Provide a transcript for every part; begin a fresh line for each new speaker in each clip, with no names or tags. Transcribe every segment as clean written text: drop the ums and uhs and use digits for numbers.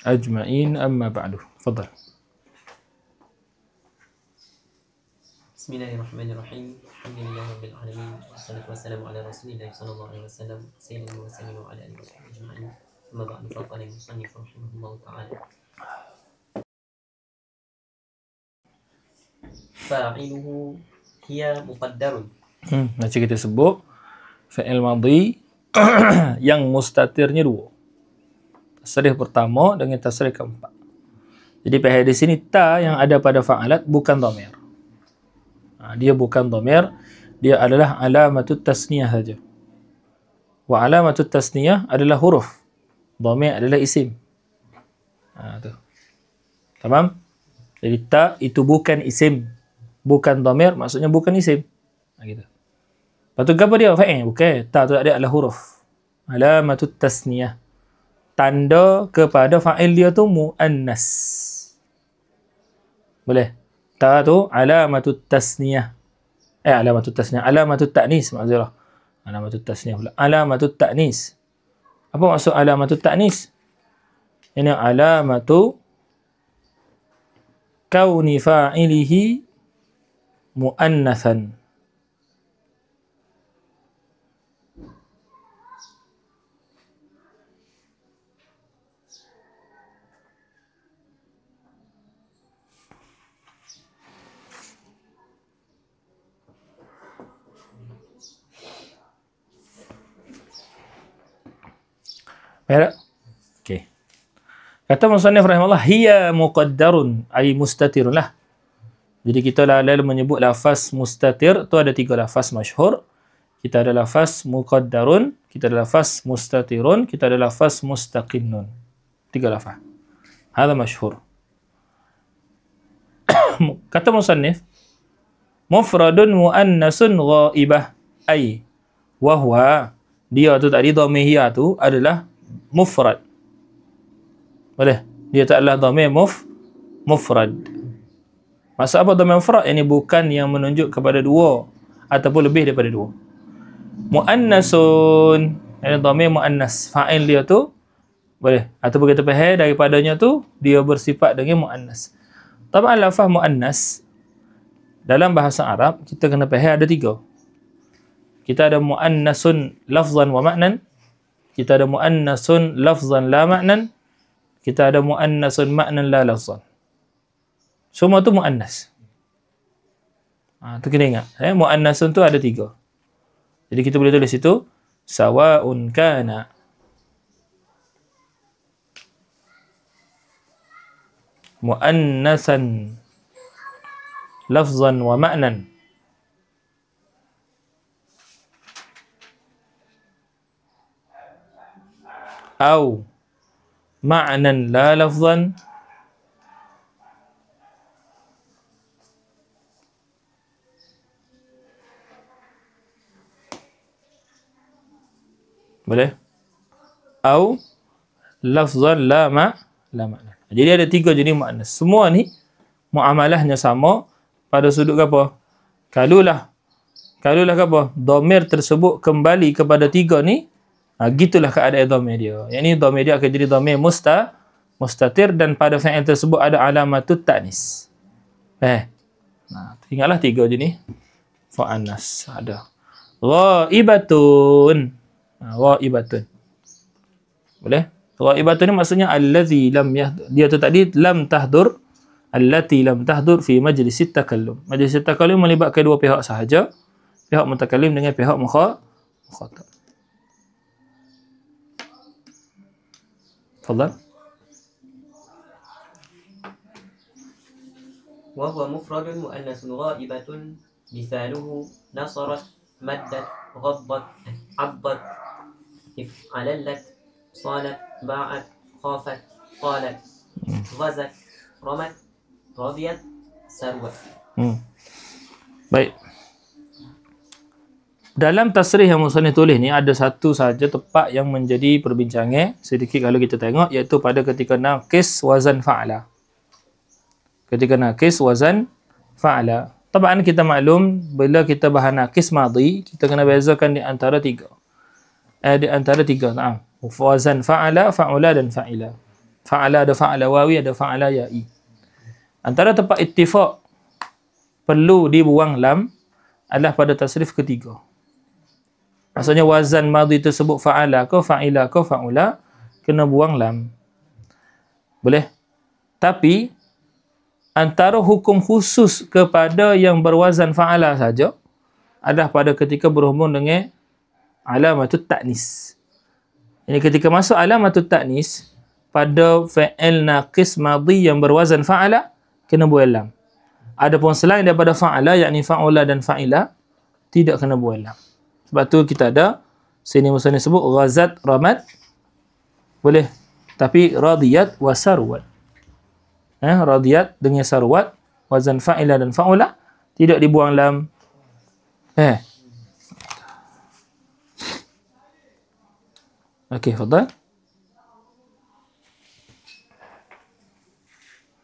أجمعين. أما بعد تفضل.
بسم الله الرحمن الرحيم. الحمد لله رب العالمين والصلاة والسلام على رسول الله صلى الله عليه وسلم سيدنا المرسلين وعلى آله وصحبه أجمعين. أما بعد فقال المصنف رحمه الله تعالى فاعله هي مقدر.
Macam kita sebut fi'il madhi yang mustatirnya dua. Tasrih pertama dengan tasrih keempat. Jadi pada di sini ta yang ada pada fa'alat bukan dhamir. Dia bukan dhamir, dia adalah alamatut tasniyah saja. Wa alamatut tasniyah adalah huruf. Dhamir adalah isim. Tu. Tamam? Jadi ta itu bukan isim, bukan dhamir, maksudnya bukan isim. Gitu. Lepas tu apa dia? Fa'il. Bukan. Ta tu ada adalah huruf. Alamatut tasniyah. Tanda kepada fa'il dia tu muannas. Boleh? Ta tu alamatut tasniyah. Alamatut tasniyah. Alamatut ta'nis. Maksudnya. Alamatut tasniyah pula. Alamatut ta'nis. Apa maksud alamatut ta'nis? Ini alamatu kauni fa'ilihi muannathan. Baik. Okey. Kata musannif rahimahullah, hiya muqaddarun ay mustatirun lah. Jadi kita lalu menyebut lafaz mustatir tu ada tiga lafaz masyhur. Kita ada lafaz muqaddarun, kita ada lafaz mustatirun, kita ada lafaz mustaqinnun. Tiga lafaz. Hada masyhur. Kata musannif, mufradun muannasun ghaibah ay wa huwa, dia tu tadi dhamir hiya tu adalah mufrad. Boleh? Dia tak adalah dhamir mufrad. Maksud apa dhamir mufrad? Ini bukan yang menunjuk kepada dua ataupun lebih daripada dua. Muannasun, ini dhamir muannas. Fa'il dia tu boleh ataupun kita faham daripadanya tu dia bersifat dengan muannas. Tapi lafaz muannas dalam bahasa Arab kita kena faham ada tiga. Kita ada muannasun lafzan wa ma'nan. Kita ada muannasun lafzan la ma'nan. Kita ada muannasun ma'nan la lafzan. Semua tu muannas. Tu kena ingat. Muannasun tu ada tiga. Jadi kita boleh tulis itu sawa'un kana muannasan lafzan wa ma'nan. Au ma'nan la lafzan boleh? Au lafzan la ma'nan. Jadi ada tiga jenis muannas. Semua ni muamalahnya sama pada sudut apa? Kalulah apa? Dhamir tersebut kembali kepada tiga ni, gitulah keadaan dhamir dia. Yang ni dhamir dia akan jadi dhamir mustatir dan pada fa'il tersebut ada alamatut ta'nis. Ingatlah tiga jenis muannas ada. Ghaibatun. Ghaibatun. Boleh? Ghaibatun ni maksudnya allazi lam yahdur. Dia tu tadi lam tahdur, allati lam tahdur fi majlisit takallum. Majlis takallum melibatkan dua pihak sahaja, pihak mutakallim dengan pihak mukhatab. Tafadhal.
Wa huwa mufradun muannasun ghaibatun mithaluhu nasarat maddat ghaddat abdat alallat salat ba'at khafat qalat ghazat ramat radiyat sarwat.
Baik. Dalam tasrih yang musannif tulis ni ada satu saja tempat yang menjadi perbincangan sedikit kalau kita tengok, iaitu pada ketika naqis wazan fa'ala. Ketika naqis wazan fa'ala. Taban kita maklum bila kita bahas naqis madhi, kita kena bezakan di antara tiga. Di antara tiga, wazan fa'ala, fa'ula dan fa'ila. Fa'ala ada fa'ala wawi, ada fa'ala ya'i. Antara tempat ittifaq perlu dibuang lam adalah pada tasrif ketiga. Maksudnya wazan madhi tersebut fa'ala ke fa'ila ke fa'ula, kena buang lam. Boleh? Tapi antara hukum khusus kepada yang berwazan fa'ala saja adalah pada ketika berhubung dengan alamatut ta'nis. Ini ketika masuk alamatut ta'nis pada fa'il naqis madhi yang berwazan fa'ala, kena buang lam. Adapun selain daripada fa'ala, yakni fa'ula dan fa'ila, tidak kena buang lam. Sebab tu kita ada sini musannif sebut ghazat, ramat, boleh. Tapi radiyat wa sarwat. Radiyat dengan sarwat, wazan fa'ila dan fa'ula, tidak dibuang lam. Okey, fadal.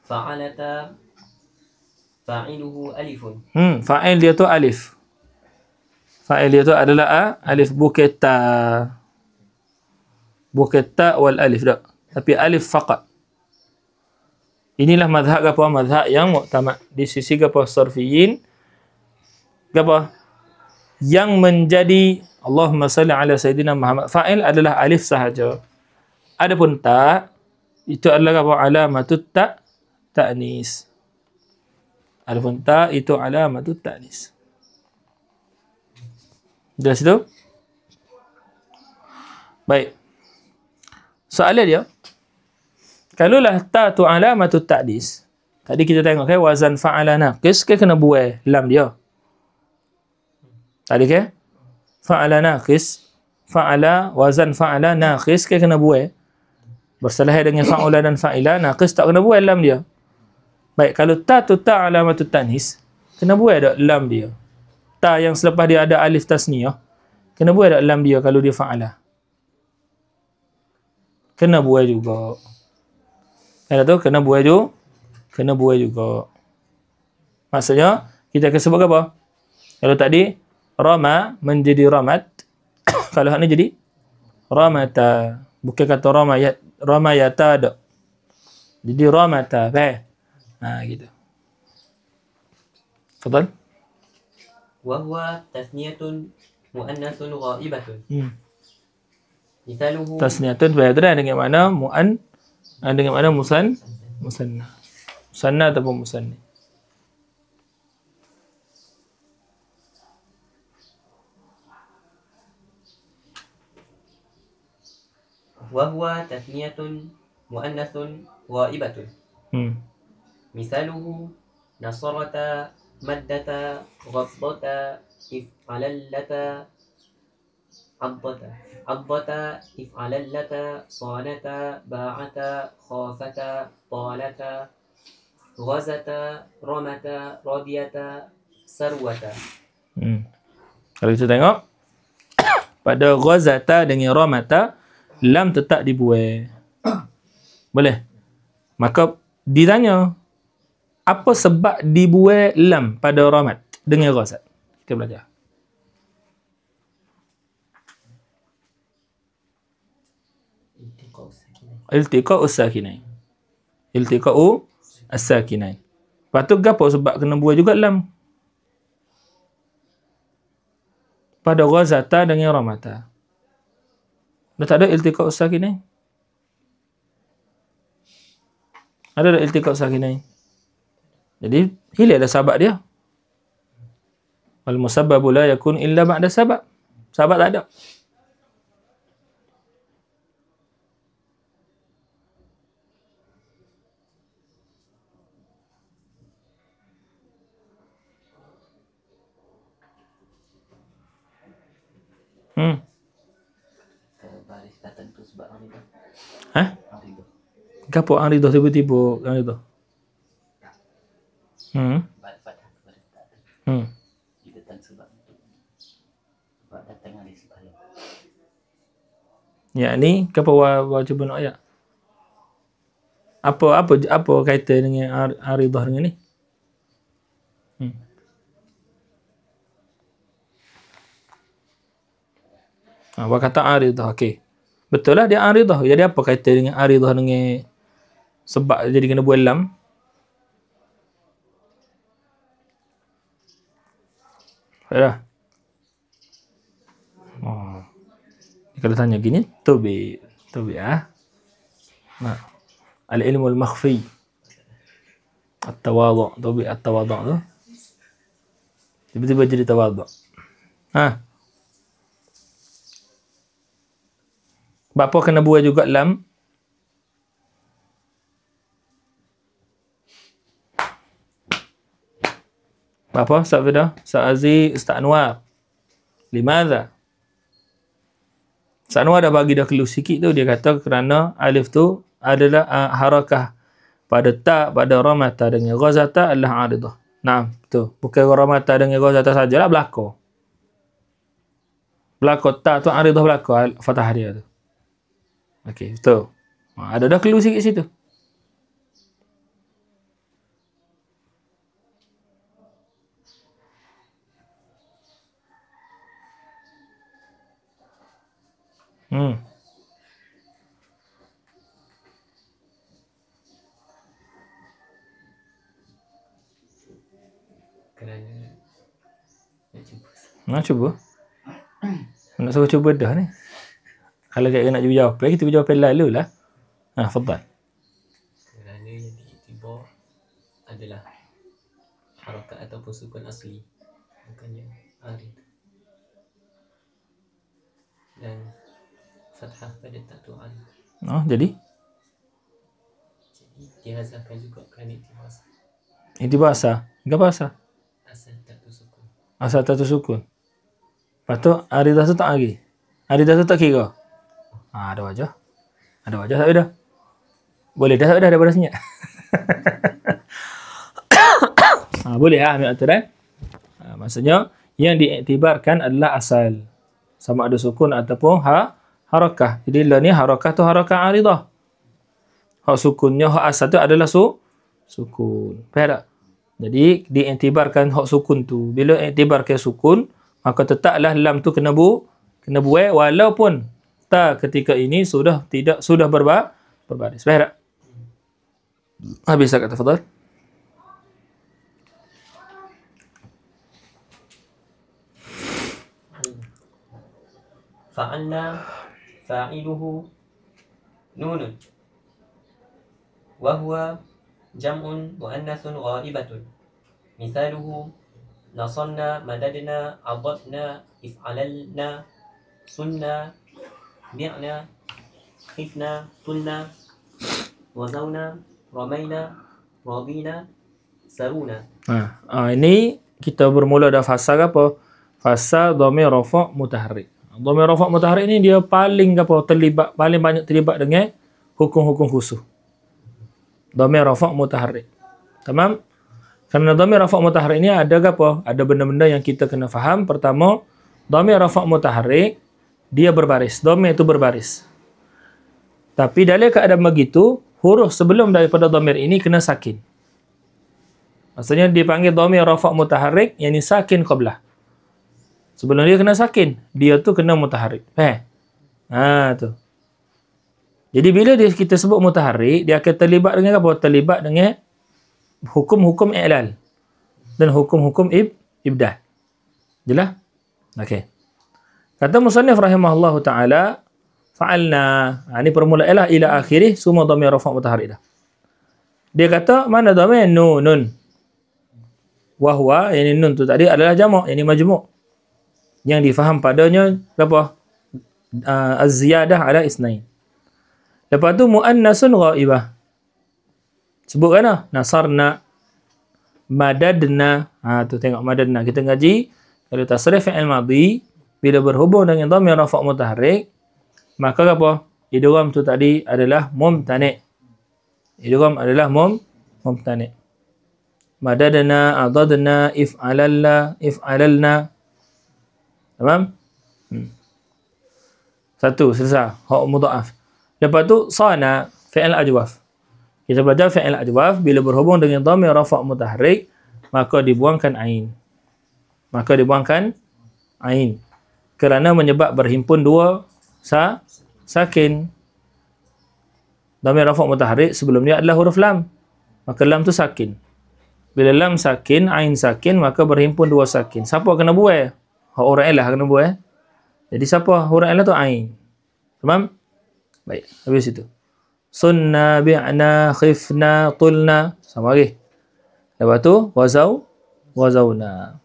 Fa'alata fa'iluhu alifun.
Fa'il dia tu alif. Fa'il dia tu adalah alif, bukan ta. Bukan ta wal alif dak. Tapi alif faqat. Inilah mazhab apa? Mazhab yang muktamad di sisi apa sarfiyin. Apa? Yang menjadi Allahumma salli ala sayyidina Muhammad. Fa'il adalah alif sahaja. Adapun ta itu adalah apa? Alamatut ta'nis. Adapun ta itu alamatut ta'nis. Jelas itu? Baik. Soalan dia, kalaulah ta tu alamatut ta'nis, tadi kita tengok kan wazan fa'ala naqis ke kena buai lam dia. Tadi ke? Fa'ala naqis, fa'ala, wazan fa'ala naqis ke kena buai. Bersalahan dengan fa'ula dan fa'ila, naqis tak kena buai lam dia. Baik, kalau ta tu ta alamatut ta'nis, kena buai tak lam dia. Ta yang selepas dia ada alif tasniyah, kena buai tak lam dia kalau dia fa'ala. Kena buai juga. Kena tu kena buai juga. Kena buai juga. Maksudnya kita akan sebut apa? Kalau tadi rama menjadi ramat, kalau hak ni jadi ramata. Bukan kata ramayata dak. Jadi ramata. Gitu. Fadal.
Wa huwa tasniyatun muannatsun ghaibatun. Misaluhu
Tasniyatun berada dengan mana dengan mana musanna. Musanna ataupun musanni.
wa huwa tasniyatun muannatsun ghaibatun. Misaluhu nasarata maddata ghaddata if'alallata عضة إفعللة صانة باعة خافة طالة غزة رمة رضية سروة.
Kalau kita tengok pada ghazata dengan ramata, lam tetap dibuai. Boleh? Maka ditanya, apa sebab dibuai lam pada ramat dengan ghazat? Kita belajar. Iltiqa'u as-sakinain. Iltiqa'u as-sakinain. Lepas tu gapo sebab kena buai juga lam? Pada ghazata dengan ramata. Dah tak ada iltiqa'u as-sakinain? Ada tak iltiqa'u as-sakinain? Jadi hilang dah sabab dia. Wal musabbabu la yakun illa ba'da sabab. Sabab tak ada. Gapo ang rido tiba-tiba ang rido? Ya ni gapo wa cuba nak ayat? Apa kaitan dengan aridah dengan ni? Wa kata aridah, okey. Betul lah dia aridah. Jadi apa kaitan dengan aridah dengan sebab jadi kena buat lam. Dah. Oh. Kalau tanya gini, tubi ah. Nah, al-ilmu al-makhfi. At-tawadhu, tubi at-tawadhu tu. Tiba-tiba jadi tawadhu. Ha. Bapa kena buat juga lam. Bapa, Ustaz Fida, Ustaz Aziz, Ustaz Anwar. Limadha? Ustaz Anwar dah bagi dah clue sikit tu. Dia kata kerana alif tu adalah harakah pada ta, pada ramata dengan ghazata adalah aridah. Nah, betul. Bukan ramata dengan ghazata sajalah belakang. Belakang ta tu aridah belakang fathah dia tu. Okey, betul. Ada dah clue sikit situ.
Kerana nak cuba.
Nak cuba? Nak suruh cuba dah ni. Kalau kita nak cuba jawab lagi, kita jawab lalu lah. Ha, fadal.
Kerana yang diiktibar adalah harakat ataupun sukun asli, bukannya arid. Dan fathah pada tak tu arid.
Oh, jadi
dihazafkan juga kerana iktibar
itu bahasa. Enggak bahasa.
asal tak tu sukun.
Asal tak tu sukun. Lepas tu aridah tu tak lagi. Aridah tu tak kira. Ha, ada wajah. Ada wajah tak dah? Boleh dah tak dah daripada senyap. Ha, boleh lah ambil aturan. Ha, maksudnya yang diiktibarkan adalah asal. Sama ada sukun ataupun harakah. Jadi la ni harakah tu harakah aridah. Hak sukunnya, hak asal tu adalah sukun. Faham tak? Jadi diiktibarkan hak sukun tu. Bila iktibarkan sukun, maka tetaplah lam tu kena buai walaupun ta ketika ini sudah berbaris. Faham tak? Habis saya kata tafadhal.
Fa'alna fa'iluhu nunun wa huwa jam'un muannathun ghaibatun. Mithaluhu nasanna, madadna, adadna, if'alalna, sunna, bi'na, khifna, tulna, wazawna, ramaina, radina, saruna.
Ini kita bermula dah fasa apa? Fasa dhamir rafa' mutaharrik. Dhamir rafa' mutaharrik ni dia paling banyak terlibat dengan hukum-hukum khusus. Dhamir rafa' mutaharrik. Tamam? Kerana dhamir rafa' mutaharrik ni ada apa? Ada benda-benda yang kita kena faham. Pertama, dhamir rafa' mutaharrik dia berbaris. Dhamir itu berbaris. Tapi dalam keadaan begitu, huruf sebelum daripada dhamir ini kena sakin. Maksudnya dipanggil dhamir rafa' mutaharrik, yang ini sakin qablah. Sebelum dia kena sakin, dia tu kena mutaharrik. Tu. Jadi bila kita sebut mutaharrik, dia akan terlibat dengan apa? Terlibat dengan hukum-hukum i'lal dan hukum-hukum ibdal. Jelas? Okey. Kata musannif rahimahullahu taala, fa'alna. Ini permulaan ila akhirih semua dhamir rafa' mutaharrik dah. Dia kata mana dhamir nunun. Wa huwa, yang nun tu tadi adalah jamak, yang majmu'. Yang difaham padanya apa? Az-ziyadah ala isnain. Lepas tu muannasun ghaibah. Sebut kan? Nasarna, madadna. Tu tengok madadna. Kita ngaji kalau tasrif fi'il madhi bila berhubung dengan dhamir rafa' mutaharrik, maka apa? Idgham tu tadi adalah mumtani'. Idgham adalah mumtani'. Madadna, adadna, if'alalna. Tamam? Satu, selesai. Hak mudha'af. Lepas tu, sana, fi'il ajwaf. Kita belajar fi'il ajwaf, bila berhubung dengan dhamir rafa' mutaharrik, maka dibuangkan ain. Kerana menyebab berhimpun dua sakin. Dhamir rafa' mutaharrik sebelum dia adalah huruf lam. Maka lam tu sakin. Bila lam sakin, ain sakin, maka berhimpun dua sakin. Siapa kena buai? Huruf ilah kena buai. Jadi siapa huruf ilah tu ain. Faham? Baik, habis itu. Sunna, bi'na, khifna, tulna. Sama lagi. Lepas tu, wazawna.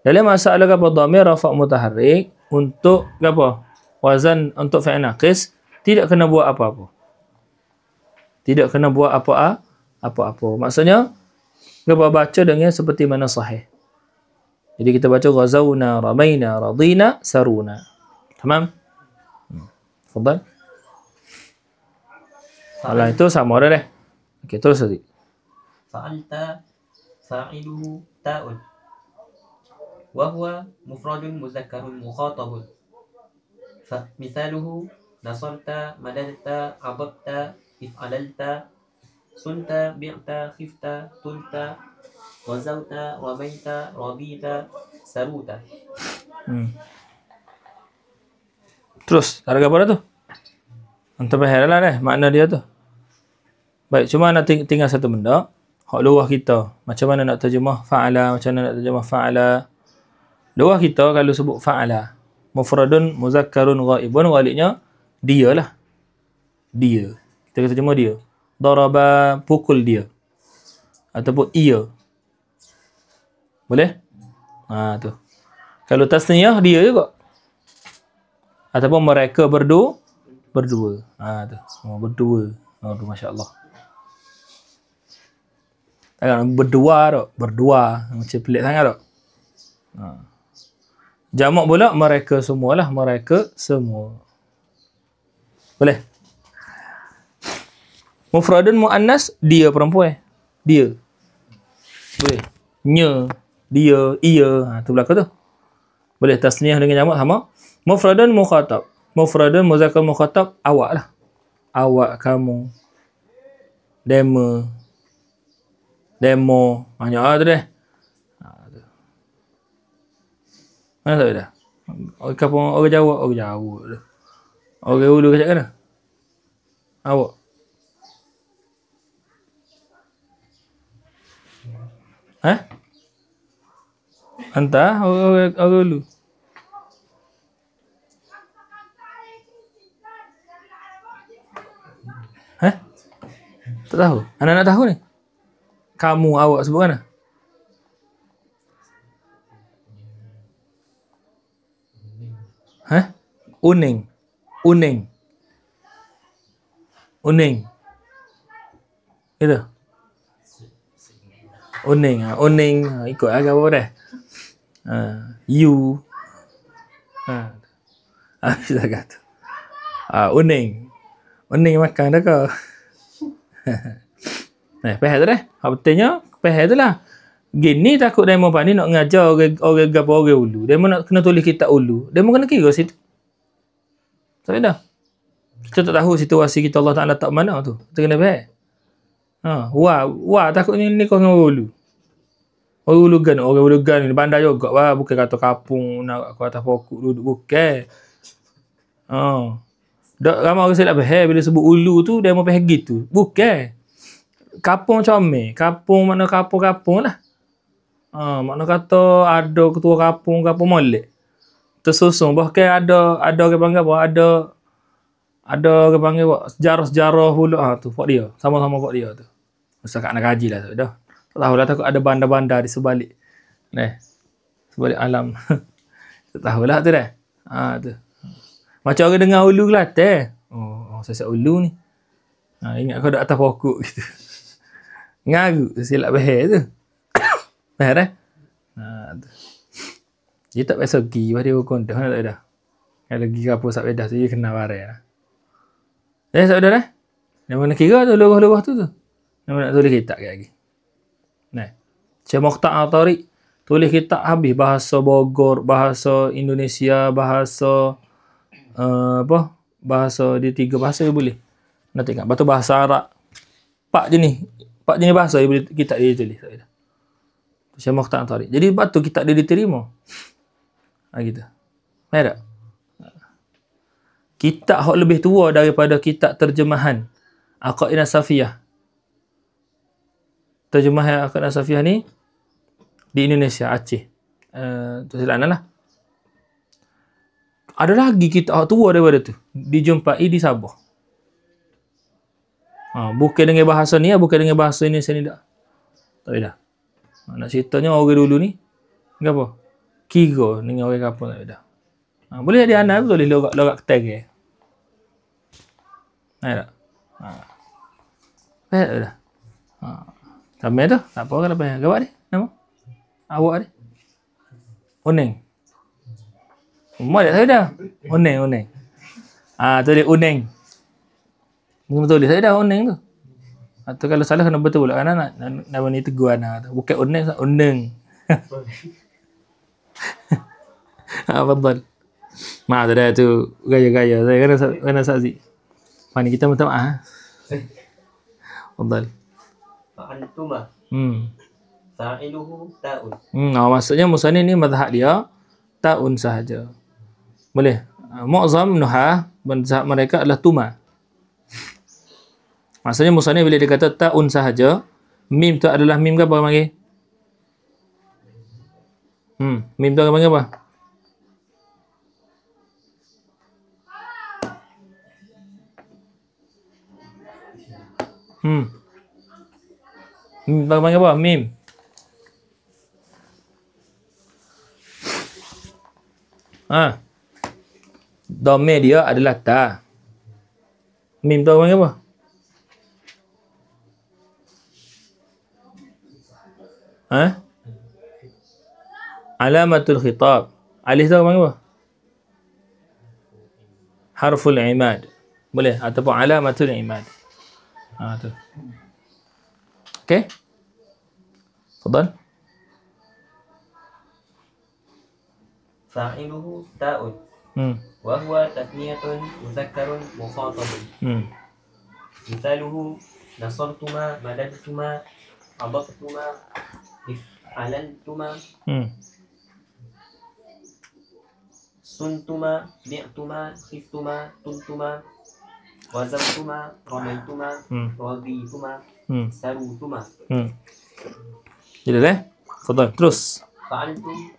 Dalam masalah apa dhamir rafa' mutaharrik untuk apa? Wazan untuk fi'il naqis tidak kena buat apa-apa. Tidak kena buat apa-apa. Maksudnya kita baca dengan seperti mana sahih. Jadi kita baca ghazawna, ramaina, radina, saruna. Tamam? Tafadhal. Kalau itu sama dah deh. Okey, terus tadi.
Fa'alta fa'iluhu ta'un. Wa huwa mufradun muzakkarun mukhatabun. Mithaluhu nasarta, madadta, ababta, if'alalta, sunta, bi'ta, khifta, tulta, wazauta, ramaita, radita, saruta.
Terus, ada gambar tu? Entah bahaya lah deh, makna dia tu. Baik, cuma nak tinggal satu benda. Hak luah kita. Macam mana nak terjemah fa'ala, macam mana nak terjemah fa'ala. Luah kita kalau sebut fa'ala. Mufradun, muzakkarun, ghaibun, waliknya dia lah. Dia. Kita terjemah dia. Daraba, pukul dia. Ataupun ia. Boleh? Tu. Kalau tasniyah, dia juga. Ataupun mereka berdua. Tu. Berdua. Tu, Masya Allah. Takkan berdua tak? Berdua. Macam pelik sangat tak? Jamak pula mereka semualah. Mereka semua. Boleh? Mufradun mu'annas, dia perempuan. Dia. Boleh? Nya. Dia. Ia. Tu belakang tu. Boleh tasniah dengan jamak sama. Mufradun mukhatab. Mufradun muzakkar mukhatab, awak lah. Awak, kamu. Demo. Banyak tu deh. Mana tak dah? Orang Jawa tu. Orang Ulu kacak kan? Awak. Entah, orang Ulu. Tak tahu. Anak nak tahu ni. Kamu, awak sebut mana? Uning. Itu. Uning. Ikut agak apa dah. You. Habis dah kata. Uning makan dah kau. Pahal tu dah. Betulnya, pahal tu lah. Gini takut demo pak ni nak ngajar orang gapo orang Ulu. Demo nak kena tulis kitab Ulu. Demo kena kira situ. Tak dah. Kita tak tahu situasi kita Allah Ta'ala tak mana tu. Kita kena faham. Wah takut ni kau dengan orang Ulu. Orang Ulu gan ni bandar juga. Wah, bukan kata kapung nak kata pokok duduk bukan. Dak ramai orang silap faham bila sebut Ulu tu dia mau faham gitu. Bukan. Kapung comel. Kapung makna kapung lah. Makna kata ada ketua kapung molek. Tersusung bahkan ada orang panggil apa? Ada orang panggil apa? Sejarah pula tu pak dia. Sama-sama pak dia tu. Masa kat nak kaji lah tu dah. Tak tahulah takut ada bandar-bandar di sebalik. Sebalik alam. Tak tahulah tu dah. Tu. Macam orang dengar Ulu Kelantan. Saya Ulu ni. Ingat kau dah atas pokok gitu. Ngaru silap bahar tu. Bahar dah. Tu. Dia tak biasa pergi pada dia kondah tak dah. Kalau pergi kapur sak bedah tu dia kena barang lah. Sak bedah dah. Dia mana kira tu lurah-lurah tu. Dia nak tulis kitab lagi. Syekh Mukhtar Al-Tariq tulis kitab habis bahasa Bogor, bahasa Indonesia, bahasa bahasa dia 3 bahasa dia boleh. Nak tengok. Lepas tu bahasa Arab. 4 jenis bahasa dia boleh kitab dia tulis. Syekh Mukhtar Al-Tariq. Jadi lepas tu kitab dia diterima. Gitu. Faham tak? Kitab hak lebih tua daripada kitab terjemahan Aqaid As-Safiyah. Terjemah Aqaid As-Safiyah ni di Indonesia, Aceh. Tu silakan lah. Ada lagi kitab tua daripada tu. Dijumpai di Sabah. Bukan dengan bahasa ni, bukan dengan bahasa Indonesia ni tak. Tak beda. Nak ceritanya orang dulu ni, apa? Kira dengan orang kapal tak beda. Boleh jadi anak betul lorak ketai ke. Tak? Baik tak dah? Sampai tu, tak apa kan apa yang gawat ni? Nama? Awak ni? Uneng. Umar tak saya dah. Uneng. Tu dia Uneng. Mungkin betul dia saya dah Uneng tu. Atau kalau salah kena betul pula kan nama ni tegur anak tu. Bukan Uneng, Uneng. Betul. Maaf tu dah tu gaya-gaya. Saya kena saksi. Mana kita minta maaf. Betul.
Fa'antuma. Fa'iluhu ta'un.
Maksudnya musanif ni mazhab dia ta'un sahaja. Boleh. Mu'zam nuhah mazhab mereka adalah tuma. Maksudnya musanif bila dia kata ta'un sahaja, mim tu adalah mim ke apa panggil? Mim tu akan panggil apa? Mim tu akan panggil apa? Mim. Dhamir dia adalah ta. Mim tu akan panggil apa? Alamatul khitab. Alif tu akan panggil apa? Harful imad. Boleh. Ataupun alamatul imad. Tu. Okay. Fadal.
Fa'iluhu ta'un. Wa huwa tatniyatun mudhakkarun mukhatabun. Mithaluhu nasartuma, madadtuma, abattuma, if'alantuma, suntuma, bi'tuma, khiftuma, tuntuma, wazawtuma, ramaituma, radituma, sarutuma.
Jelas Fadal. Terus.
Fa'altum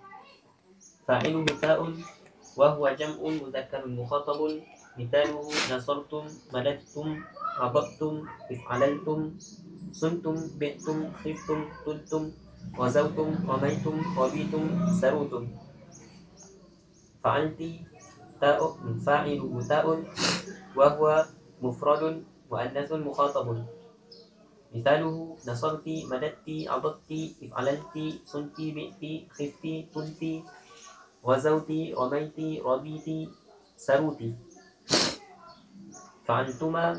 fa'iluhu ta'un wa huwa jam'un mudhakkarun mukhatabun. Mithaluhu nasartum, madadtum, abattum, if'alaltum, suntum, bi'tum, khiftum, tuntum, wazawtum, ramaitum, rabitum, sarutum. Fa'alti ta'un fa'iluhu ta'un wa huwa mufradun muannathun mukhatabun. Mithaluhu nasarti, madadti, abatti, if'alalti, sunti, bi'ti, khifti, tunti, wazawti, ramaiti, rabiti, saruti. Fa'antuma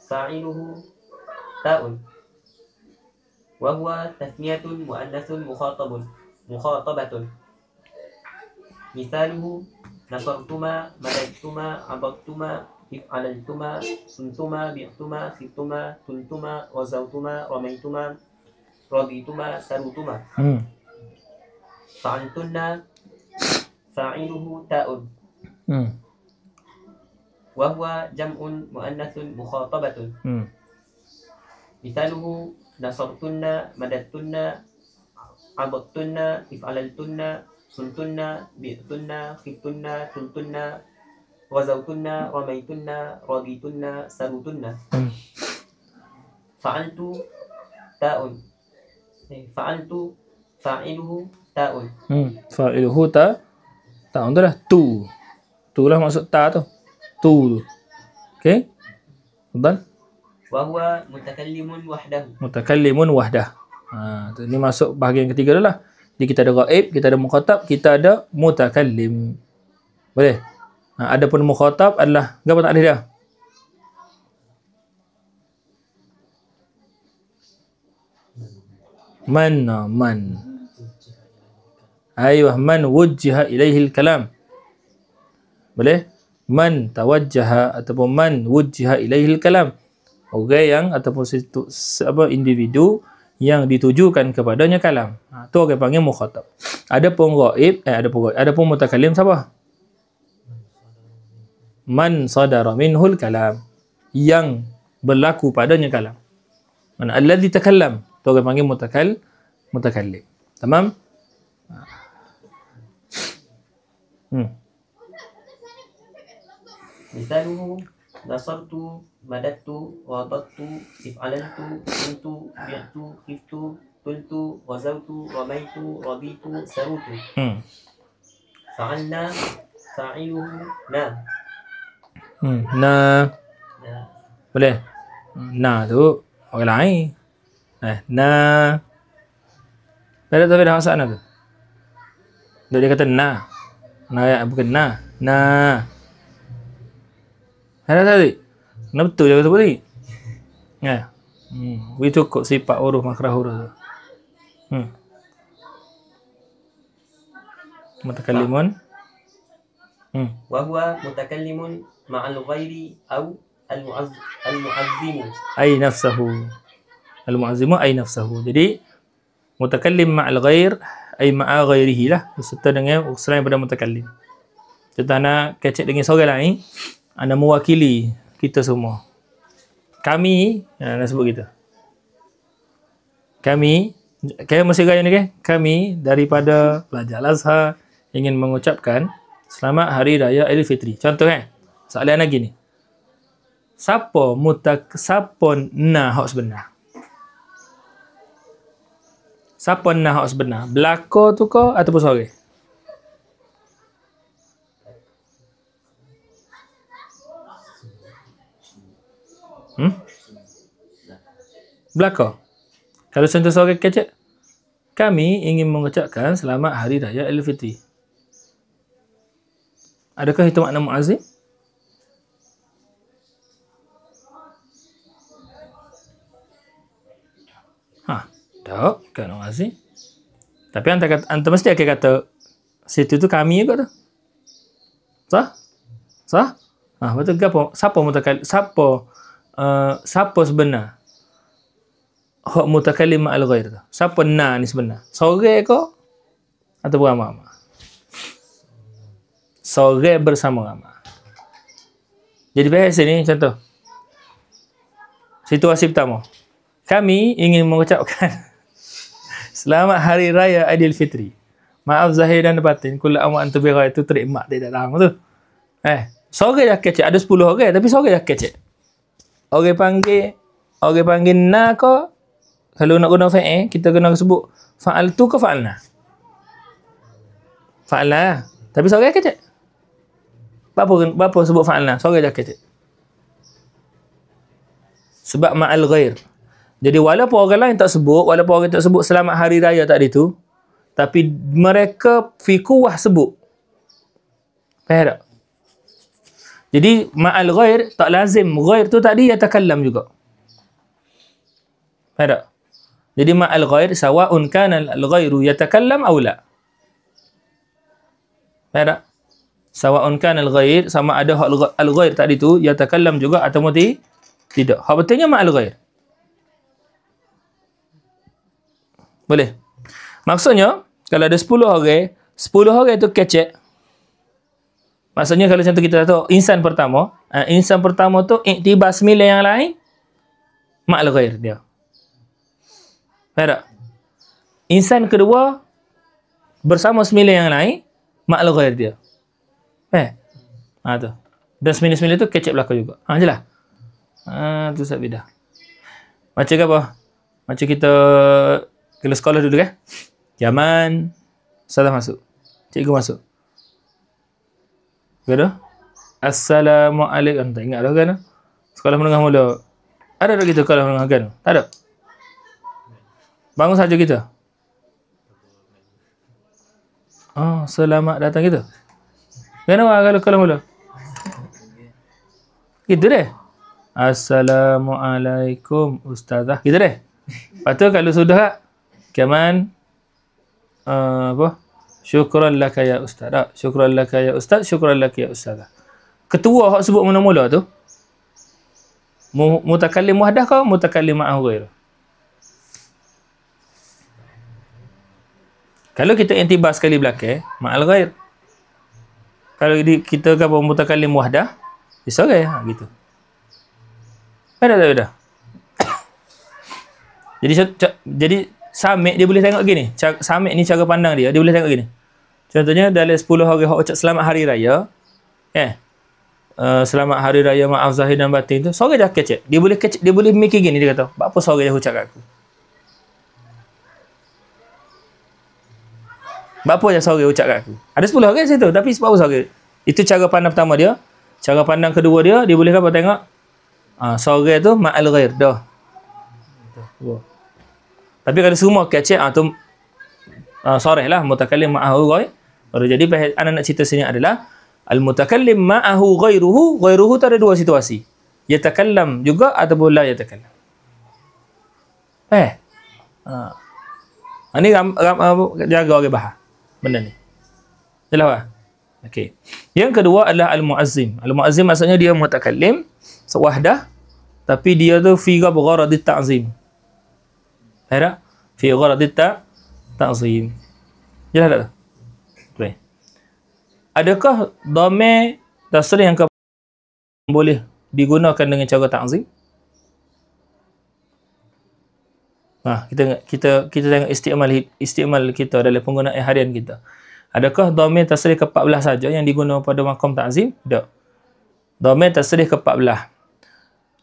fa'iluhu ta'un wa huwa tathniyatun muannathun mukhatabatun. Mithaluhu nasartuma, madadtuma, abattuma, if'alaltuma, suntuma, bi'tuma, khiftuma, tuntuma, wazawtuma, ramaituma, radituma, sarutuma. Fa'antunna fa'iluhu ta'un wa huwa jam'un muannathun mukhatabatun. Mithaluhu nasartunna, madadtunna, abattunna, if'alaltunna, suntunna, bi'tunna, khiftunna, tuntunna, wazawtunna, ramaitunna, raditunna, sarutunna. Fa'altu ta'un. Fa'altu fa'iluhu ta'un.
Fa'iluhu ta'un tu lah tu. Tu lah maksud ta tu. Tu. Okay. Betul?
Wa huwa mutakallimun wahdahu.
Mutakallimun wahdah. Ini masuk bahagian ketiga dah lah. Jadi kita ada ghaib, kita ada mukhatab, kita ada mutakallim. Boleh? Adapun mukhatab adalah apa tak ada dia? Man. Ayuh, man wujjiha ilaihil kalam. Boleh? Man tawajjaha ataupun man wujjiha ilaihil kalam. Orang yang ataupun individu yang ditujukan kepadanya kalam. Tu orang panggil mukhatab. Adapun ghaib, adapun mutakallim siapa? Man sadara minhul kalam. Yang berlaku padanya kalam. Mana alladhi takallam, tu orang panggil mutakallim. Tamam?
مثاله نصرت مددت وضدت افعلنت كنت بعت خفت قلت غزوت رميت رضيت سرت فعلنا فاعله نا
Na.
نا
Boleh? Na tu orang lain. Na. Dah tahu dah masalah tu. Dia kata na. Na bukan na. Na. Ada tadi. Kenapa betul dia kata tadi? Ya. Itu kok sifat huruf makrah huruf tu. Mutakallimun.
وهو متكلم مع الغير أو المعظم
Ay nafsahu. Al-mu'azzimu ay nafsahu. Jadi mutakallim ma'al ghair ay ma'a ghairihi lah. Beserta dengan selain daripada mutakallim. Contoh nak kecek dengan seorang lain, anda mewakili kita semua. Kami, nak sebut kita. Kami mesti gaya ni kan? Kami daripada pelajar Al-Azhar ingin mengucapkan selamat Hari Raya Aidilfitri. Contoh kan? Soalan lagi ni. Siapa na hak sebenar? Siapa na hak sebenar? Belaka tu ke ataupun seorang? Belaka. Kalau contoh seorang kecek, kami ingin mengucapkan selamat Hari Raya Aidilfitri. Adakah itu makna muazzim? Tak, bukan muazzim. Tapi anta mesti akan kata situ tu kami juga tu. Sah? Sah? Betul ke apa? Siapa sebenar? Hak mutakallim ma'al ghair tu. Siapa na ni sebenar? Seorang ke ataupun ramai-ramai? Seorang bersama ramai. Jadi bahasa ni contoh. Situasi pertama. Kami ingin mengucapkan selamat Hari Raya Aidilfitri. Maaf zahir dan batin. Kullu amu antum bi ghair tu terima tidak dalam tu. Seorang dah kecek. Ada 10 orang tapi seorang dah kecek. Orang panggil na ke, kalau nak guna fa'il, kita kena sebut fa'al tu ke fa'alna. Fa'alna. Tapi seorang kecek. Berapa sebut fa'alna? Seorang dah kecek. Sebab ma'al ghair. Jadi walaupun orang lain tak sebut, selamat Hari Raya tadi tu, tapi mereka fi quwwah sebut. Faham tak? Jadi ma'al ghair tak lazim. Ghair tu tadi yatakallam juga. Faham tak? Jadi ma'al ghair sawa'un kana al-ghairu yatakallam aw la. Faham tak? Sawa'un kana al-ghair, sama ada hak al-ghair tadi tu yatakallam juga atau tidak. Hak betulnya ma'al ghair. Boleh. Maksudnya, kalau ada 10 orang itu kecek. Maksudnya kalau contoh kita tahu insan pertama tu iktibas sembilan yang lain ma'al ghair dia. Faham tak? Insan kedua bersama sembilan yang lain ma'al ghair dia. Tu. Dan sembilan-sembilan tu kecek belakang juga. Jelas. Tu sebab beda. Macam apa? Macam kita kalau sekolah dulu kan? Yaman, salah masuk. Cikgu masuk. Kata, Assalamualaikum. Tak ingat dah kan? Sekolah menengah mula. Ada tak kita sekolah menengah kan? Tak ada. Bangun saja kita. Selamat datang kita. Kenapa kalau sekolah mula? Gitu deh. Assalamualaikum ustazah. Gitu deh. Lepas tu kalau sudah Kaman syukran laka ya ustaz. Syukran laka ya ustaz, syukran laka ya ustazah. Ketua hak sebut mula-mula tu mutakallim wahdah ke mutakallim ma'ahu ghair? Kalau kita intibah sekali belakang ma'al ghair. Kalau kita mutakallim wahdah disorang gitu. Faham tak? Jadi Samik dia boleh tengok gini. Samik ni cara pandang dia boleh tengok gini. Contohnya dalam 10 orang hok ucap selamat hari raya, selamat hari raya, maaf zahir dan batin tu, seorang dah kecek. Dia boleh mikir gini, dia kata, apa seorang dah ucap kat aku? Apa yang seorang ucap kat aku? Ada 10 orang situ, tapi sebab apa seorang? Itu cara pandang pertama dia. Cara pandang kedua dia boleh apa tengok? Seorang tu ma'al ghair dah. Tapi kalau semua kecek tu soreh lah mutakallim ma'ahu ghair. Jadi anak nak cerita sini adalah al-mutakallim ma'ahu ghairuhu. Ghairuhu tu ada dua situasi. Yatakallam juga ataupun la yatakallam. Ini jaga orang bahar benda ni. Jelas tak? Okey. Yang kedua adalah al-muazzim. Al-muazzim maksudnya dia mutakallim sewahdah, tapi dia tu fi gharadit ta'zim. Ada fi gharadit ta'zim. Jelas tak? Baik. Adakah dhamir tasrih yang boleh digunakan dengan cara ta'zim? Kita tengok istimal kita dalam penggunaan harian kita. Adakah dhamir tasrih ke-14 saja yang digunakan pada maqam ta'zim? Tak. Dhamir tasrih ke-14.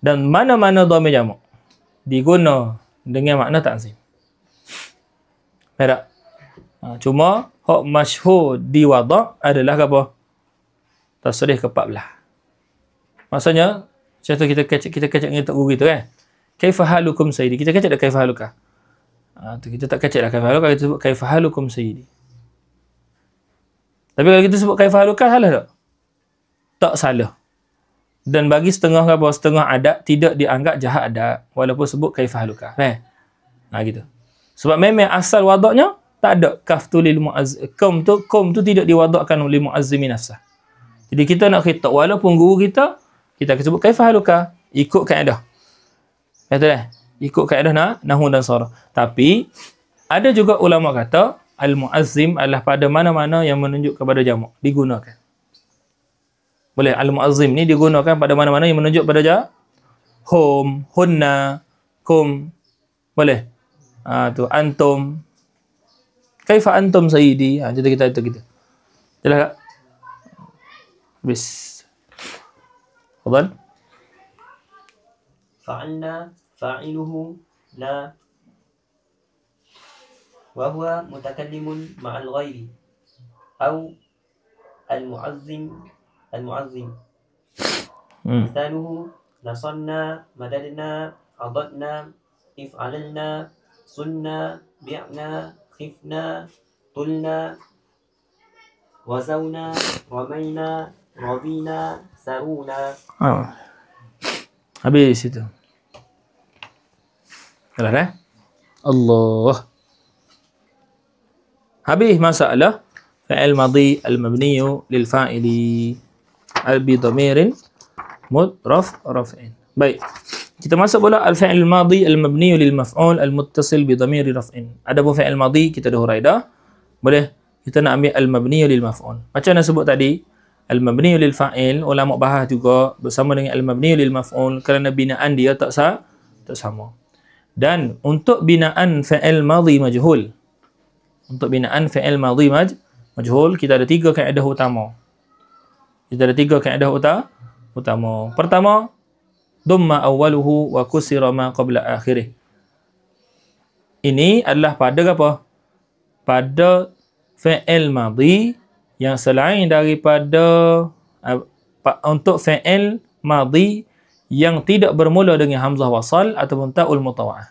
Dan mana-mana dhamir jamak diguna dengan makna ta'zim. Tak? Cuma hak masyhur di wada' adalah apa? Tasrih ke-14. Maksudnya contoh kita kecek dengan Tok Guru kita kan. Kaifa halukum sayyidi? Kita kecek dah kaifa haluka. Kita tak kecek dah kaifa haluka, kita sebut kaifa halukum sayyidi. Tapi kalau kita sebut kaifa haluka salah tak? Tak salah. Dan bagi setengah adat tidak dianggap jahat adat walaupun sebut kaifa haluka. Gitu. Sebab memang asal wadaknya tak ada kaf tu lil muazzim. Kum tu tidak diwadakkan oleh muazzimi nafsah. Jadi kita nak khitab walaupun guru kita akan sebut kaifa haluka, ikut kaedah. Betul? Ikut kaedah nahwu dan sarah. Tapi ada juga ulama kata al-muazzim adalah pada mana-mana yang menunjuk kepada jamak digunakan. Boleh al-muazzim ni digunakan pada mana-mana yang menunjuk pada hum, hunna, kum. Boleh. Tu antum. Kaifa antum sayyidi? Jadi kita. Jelas tak? Bis. Fadal.
Fa'alna fa'iluhu la wa huwa mutakallimun ma'al ghairi au al-mu'azzim misaluhu nasanna madadna adadna if'alalna sunna bi'na khifna tulna wazawna ramayna radina saruna.
Habis itu. Kelas Allah. Habis masalah fa'il madhi al-mabniyu lil fa'ili bi dhamirin raf'in. Baik. Kita masuk pula al-fi'il madhi al-mabniyu lil maf'ul al-muttasil bi dhamiri raf'in. Adapun fi'il madhi kita dah hurai dah. Boleh kita nak ambil al-mabniyu lil maf'ul. Macam mana sebut tadi? Al-mabniyu lil fa'il, ulama bahas juga bersama dengan al-mabniyu lil maf'ul kerana binaan dia tak sama. Dan untuk binaan fi'il madhi majhul. Untuk binaan fi'il madhi majhul, kita ada 3 kaedah utama. Utama. Pertama, dhamma awwaluhu wa kusira ma qabla akhirih. Ini adalah pada apa? Pada fi'il madhi yang selain daripada untuk fi'il madhi yang tidak bermula dengan hamzah wasal ataupun ta'ul mutawa'ah.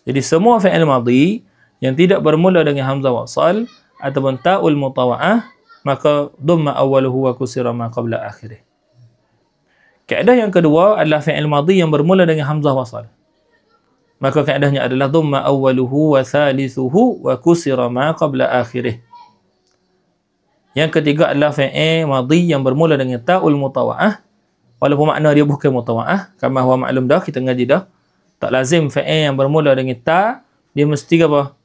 Jadi semua fi'il madhi yang tidak bermula dengan hamzah wasal ataupun ta'ul mutawa'ah, maka dhamma awwaluhu wa kusira ma qabla akhirih. Kaedah yang kedua adalah fi'il madhi yang bermula dengan hamzah wasal. Maka kaedahnya adalah dhamma awwaluhu wa thalithuhu wa kusira ma qabla akhirih. Yang ketiga adalah fi'il madhi yang bermula dengan ta'ul mutawa'ah walaupun makna dia bukan mutawa'ah, kama huwa maklum dah, kita ngaji dah. Tak lazim fi'il yang bermula dengan ta dia mesti apa?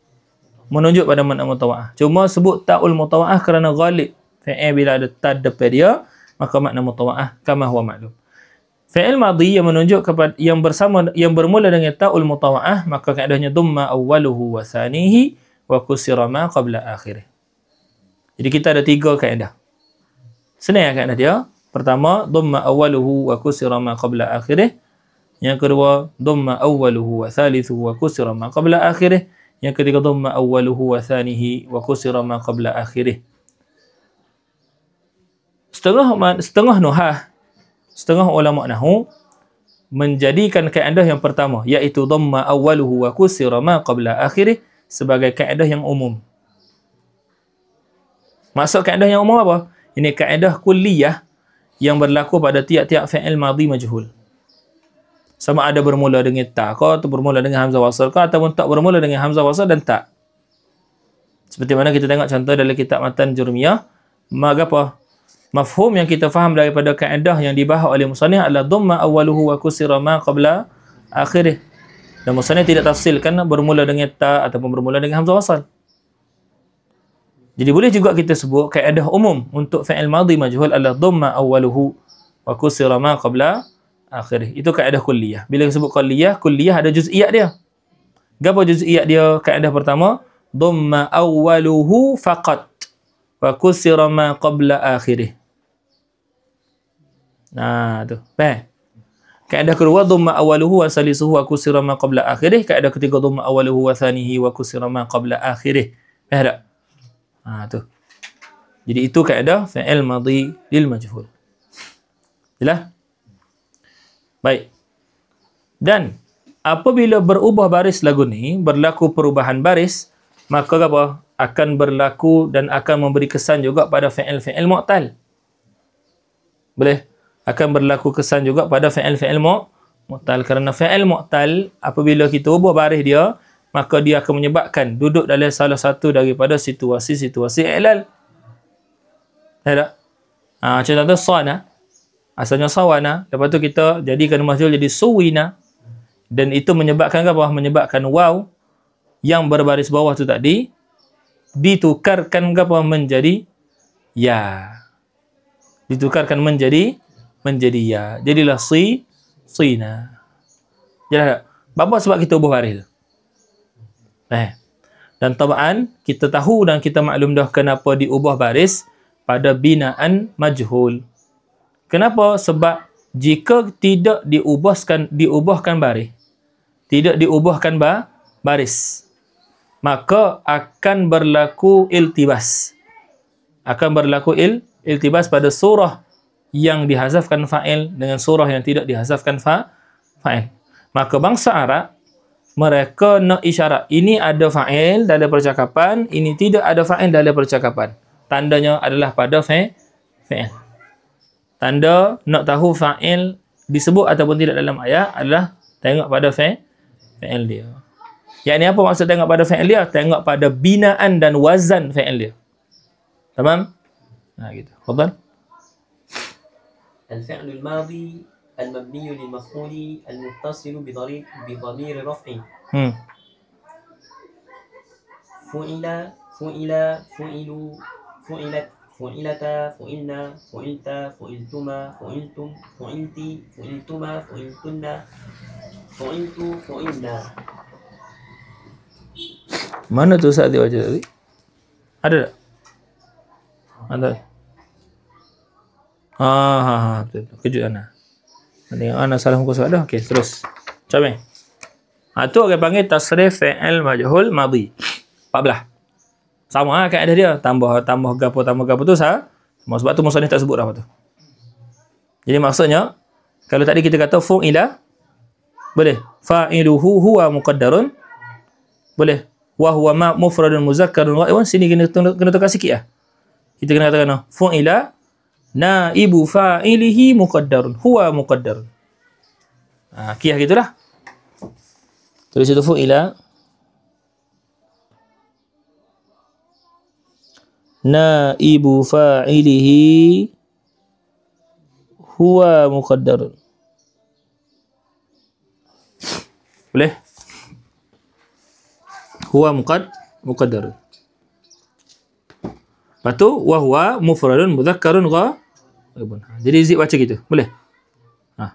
Menunjuk pada makna mutawa'ah. Cuma sebut ta'ul mutawa'ah kerana ghalib fi'il bila ada ta depan dia, maka makna mutawa'ah kama huwa maklum. Fi'il madhi yang menunjuk kepada yang bermula dengan ta'ul mutawa'ah, maka kaedahnya dhamma awwaluhu wa thanihi wa kusira ma qabla akhirih. Jadi kita ada 3 kaedah. Senang kaedah dia. Pertama, dhamma awwaluhu wa kusira ma qabla akhirih. Yang kedua, dhamma awwaluhu wa thalithuhu wa kusira ma qabla akhirih. Yang ketiga, dhamma awwaluhu wa thanihi wa kusira ma qabla akhirih. Setengah ulama nahwu menjadikan kaedah yang pertama, iaitu dhamma awwaluhu wa kusira ma qabla akhirih, sebagai kaedah yang umum. Maksud kaedah yang umum apa? Ini kaedah kulliyah yang berlaku pada tiap-tiap fi'il madhi majhul. Sama ada bermula dengan ta atau bermula dengan hamzah wasl ataupun tak bermula dengan hamzah wasl dan ta. Seperti mana kita tengok contoh dalam kitab Matan Jurmiyah, maka apa? Mafhum yang kita faham daripada kaedah yang dibahas oleh musannif adalah dhamma awwaluhu wa kusira ma qabla akhirih. Dan musannif tidak tafsilkan bermula dengan ta ataupun bermula dengan hamzah wasl. Jadi boleh juga kita sebut kaedah umum untuk fi'il madhi majhul adalah dhamma awwaluhu wa kusira ma qabla akhirih. Itu kaedah kulliyah. Bila disebut kulliyah ada juz'iyat dia. Apa juz'iyat dia? Kaedah pertama, dhamma awwaluhu faqat wa kusira ma qabla akhirih. Nah, tu. Faham? Kaedah kedua, dhamma awwaluhu wa salisuhu wa kusira ma qabla akhirih. Kaedah ketiga, dhamma awwaluhu wa thanihi wa kusira ma qabla akhirih. Faham tak? Tu. Jadi itu kaedah fi'il madhi lil majhul. Jelas? Baik. Dan apabila berubah baris lagu ni, berlaku perubahan baris, maka apa? Akan berlaku dan akan memberi kesan juga pada fi'il mu'tal. Boleh? Akan berlaku kesan juga pada fi'il mu'tal. Kerana fi'il mu'tal, apabila kita ubah baris dia, maka dia akan menyebabkan duduk dalam salah satu daripada situasi-situasi i'lal. Tak? Contoh sana. Asalnya sawana. Lepas tu kita jadikan majhul jadi suwina. Dan itu menyebabkan apa? Menyebabkan waw yang berbaris bawah tu tadi ditukarkan apa? Menjadi ya. Ditukarkan menjadi ya. Jadilah sina. Jelas tak? Apa sebab kita ubah baris tu? Dan tabaan kita tahu dan kita maklum dah kenapa diubah baris pada binaan majhul. Kenapa? Sebab jika tidak diubahkan baris, tidak diubahkan baris, maka akan berlaku iltibas. Akan berlaku iltibas pada surah yang dihazafkan fa'il dengan surah yang tidak dihazafkan fa'il. Maka bangsa Arab mereka nak isyarat ini ada fa'il dalam percakapan, ini tidak ada fa'il dalam percakapan. Tandanya adalah pada fa'il. Tanda nak tahu fa'il disebut ataupun tidak dalam ayat adalah tengok pada fa'il dia. Yang ni apa maksud tengok pada fa'il dia? Tengok pada binaan dan wazan fa'il dia. Tamam? Gitu. Fadhal.
الفعل الماضي المبني للمفعول المتصل بضمير رفع فعل فعلوا فعلت فعلتا فعلنا فعلت فعلتما فعلتم فعلتي فعلتما فعلتن فعلت فعلنا.
Mana tu saat dia baca tadi? Ada tak? Ada. Kejut Ana. Nanti Ana salah muka soal dah. Okey, terus. Macam ni. Tu orang panggil tasrif fi'il majhul madhi. 14. Sama kaedah dia. Tambah gapo tu sah. Sebab tu musannif tak sebut dah apa tu. Jadi maksudnya, kalau tadi kita kata fu'ila, boleh. Fa'iluhu huwa muqaddarun. Boleh. Wa huwa ma mufradun muzakkarun ghaibun. Sini kena tukar sikit lah. Kita kena katakan fu'ila naibu fa'ilihi muqaddarun. Huwa muqaddarun. Kiyah gitulah. Tulis itu fu'ila naibu fa'ilihi huwa muqaddarun. Boleh? Huwa muqaddarun. Lepas tu, wa huwa mufradun mudhakkarun ghaibun. Jadi Zik baca gitu. Boleh?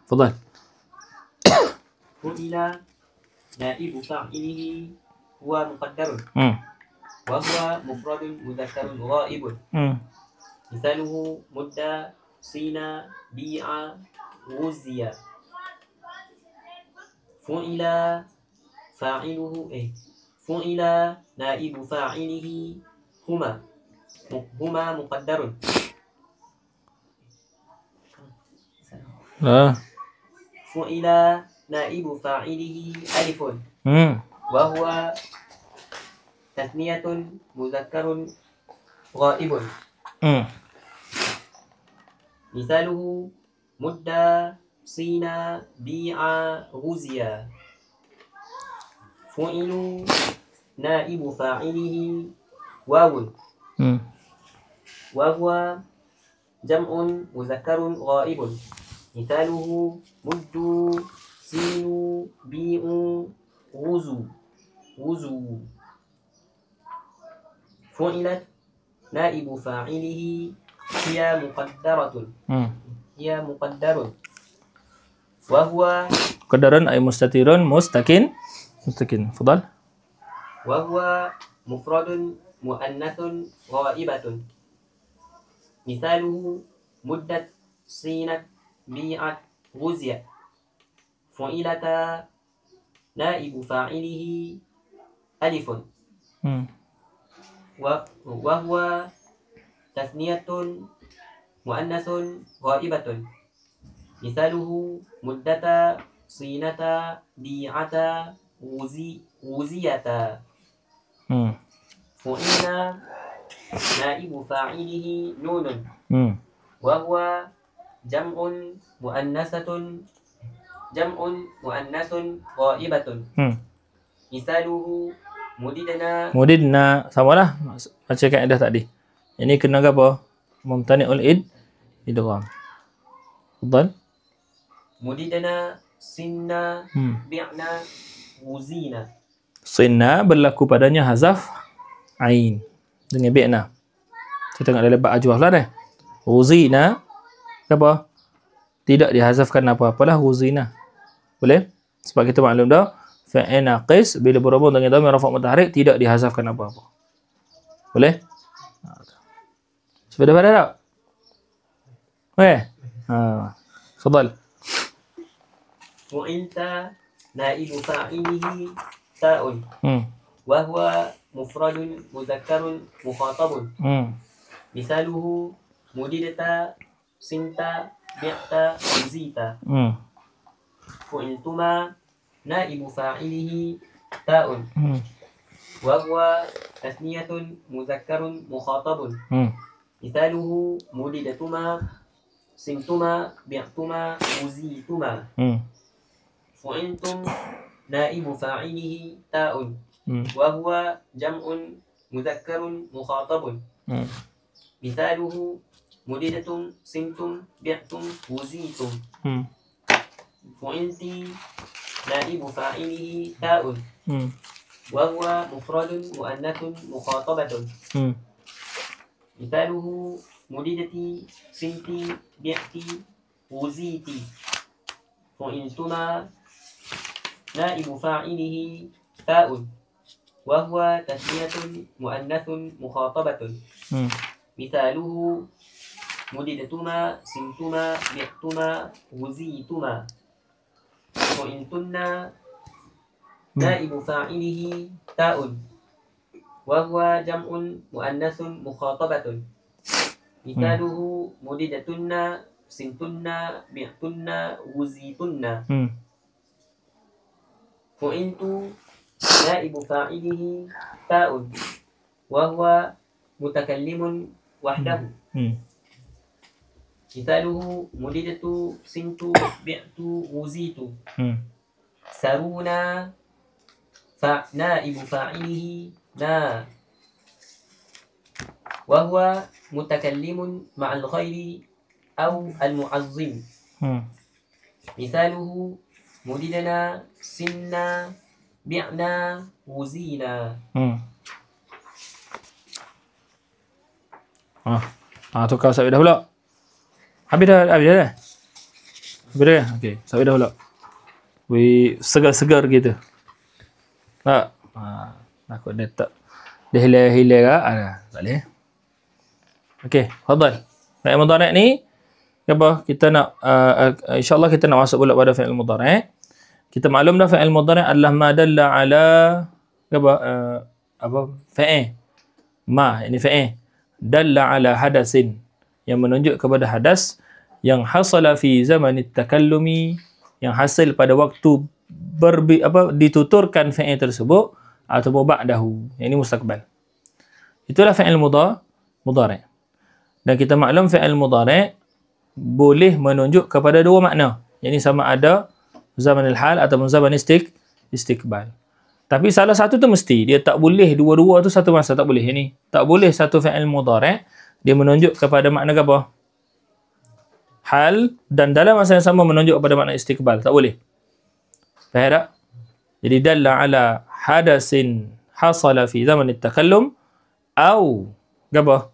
Fadal.
فعل نائب فاعله هو مقدر
Hmm.
وهو مفرد مذكر غائب. مثاله مد صين بيع غزي. فعل فاعله فعل نائب فاعله هما مقدر. فعل نائب فاعله ألف وهو تثنية مذكر غائب. مثاله مد صين بيع غزيا. فعل نائب فاعله واو وهو جمع مذكر غائب. مثاله مد سين بيع غزو. فعلت نائب فاعله هي مقدرة هي مقدر وهو
Qadaran ay mustatirun mustakin. Fadal.
وهو مفرد مؤنث غائبة. مثاله مدت صينت بيعت غزيت. فعلتا نائب فاعله ألف وهو تثنية مؤنث غائبة. مثاله مدتا صينتا بيعتا غزيتا. فعلنا نائب فاعله نون وهو جمع مؤنث غائبة. مثاله
Mudidna samalah macam kaedah tadi. Ini kena apa? Mumtani'ul idgham. Fadal.
مددنا سنا بعنا وزينا.
Sinna berlaku padanya hazaf ain dengan bi'na. Kita tengok dalam bab ajwaf lah dah. Uzina apa? Tidak dihazafkan apa-apalah uzina. Boleh? Sebab kita maklum dah fa'il naqis bila berhubung dengan dhamir rafa' mutaharrik tidak dihazafkan apa-apa. Boleh? Sudah pada tak? Boleh? Fadal.
فعلت نائب فاعله تاء وهو مفرد مذكر مخاطب. مثاله مددت سنت بعت وزيت. فعلتما نائب فاعله تاء وهو تثنية مذكر مخاطب. مثاله مددتما سنتما بعتما وزيتما. فعلتم نائب فاعله تاء وهو جمع مذكر مخاطب. مثاله مددتم سنتم بعتم وزيتم. فعلت نائب فاعله تاء وهو مفرد مؤنث مخاطبة. مثاله مددتي سنتي بعتي وزيتي. فعلتما نائب فاعله تاء وهو تثنية مؤنث مخاطبة. مثاله مددتما سنتما بعتما وزيتما. فعلتن نائب فاعله تاء وهو جمع مؤنث مخاطبة. مثاله مددتن سنتن بعتن وزيتن. فعلت نائب فاعله تاء وهو متكلم وحده. مثاله مددت سنت بعت وزيت. سرونا نائب فاعله نا وهو متكلم مع الغير أو المعظم. مثاله مددنا سنا بعنا وزينا.
Tukar Ustaz dah pula. Habis dah. Boleh? Okey, sampai dah pula. Segar-segar gitu. Tak? Takut dia tak. Dia hilang-hilang ke? Tak boleh. Okey, fadal. Fi'il mudhari' ni apa? Kita nak insya-Allah kita nak masuk pula pada fi'il mudhari'. Kita maklum dah fi'il mudhari' adalah ma dalla ala apa? Fi'il. Ma ini fi'il. Dalla ala hadasin yang menunjuk kepada hadas yang hasala fi zaman at-takallumi, yang hasil pada waktu dituturkan fi'il tersebut atau ba'dahu. Yang ini mustaqbal. Itulah fi'il mudhari'. Dan kita maklum fi'il mudhari' boleh menunjuk kepada dua makna. Yang ini sama ada zaman al-hal ataupun zaman istiqbal. Tapi salah satu tu mesti. Dia tak boleh dua-dua tu satu masa. Tak boleh. Ini tak boleh satu fi'il mudhari' dia menunjuk kepada makna apa? Hal, dan dalam masa yang sama menunjuk kepada makna istiqbal. Tak boleh. Faham tak? Jadi dalla ala hadasin hasala fi zaman at-takallum au apa?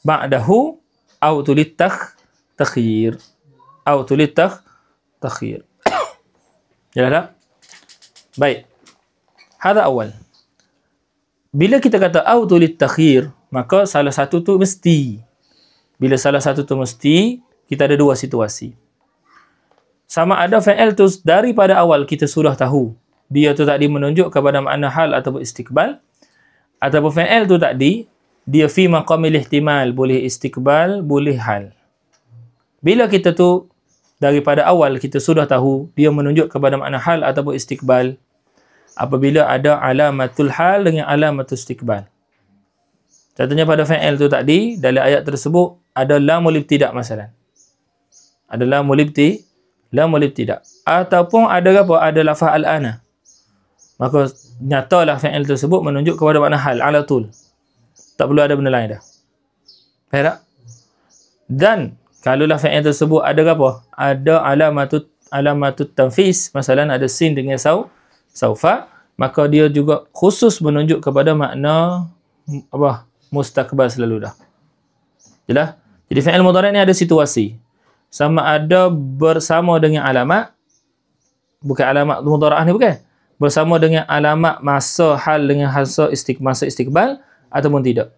Ba'dahu au tulit takhir. Au tulit takhir. Jelas tak? Baik. Hadha awal. Bila kita kata au tulit takhir, maka salah satu tu mesti. Bila salah satu tu mesti, kita ada dua situasi. Sama ada fi'il tu daripada awal kita sudah tahu dia tu tadi menunjuk kepada makna hal ataupun istiqbal, ataupun fi'il tu tadi dia fi maqamil ihtimal, boleh istiqbal, boleh hal. Bila kita tu daripada awal kita sudah tahu dia menunjuk kepada makna hal ataupun istiqbal, apabila ada alamatul hal dengan alamatul istiqbal. Contohnya pada fi'il tu tadi, dalam ayat tersebut ada lamul ibtida' masalan. Ada lamul ibtida'. Ataupun ada apa? Ada lafaz al-ana. Maka nyatalah fi'il tersebut menunjuk kepada makna hal ala tul. Tak perlu ada benda lain dah. Faham tak? Dan kalaulah fi'il tersebut ada apa? Ada alamatut tanfis, masalan ada sin dengan saufa, maka dia juga khusus menunjuk kepada makna apa? Mustaqbal selalu dah. Jelas? Jadi fi'il mudhari' ni ada situasi. Sama ada bersama dengan alamat, bukan alamat mudhara'ah ni bukan. Bersama dengan alamat masa hal dengan masa istiqbal ataupun tidak.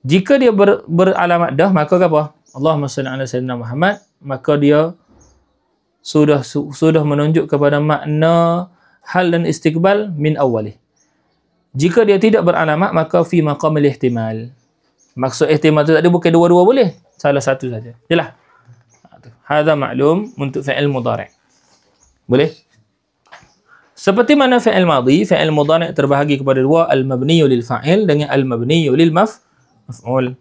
Jika dia beralamat dah, maka apa? Allahumma salli ala sayyidina Muhammad, maka dia sudah menunjuk kepada makna hal dan istiqbal min awalih. Jika dia tidak beralamat, maka fi maqamil ihtimal. Maksud ihtimal tu tadi bukan dua-dua boleh, salah satu saja. Jelas? Hadza maklum untuk fi'il mudhari'. Boleh? Seperti mana fi'il madhi, fi'il mudhari' terbahagi kepada dua, al-mabniyu lil fa'il dengan al-mabniyu lil maf'ul.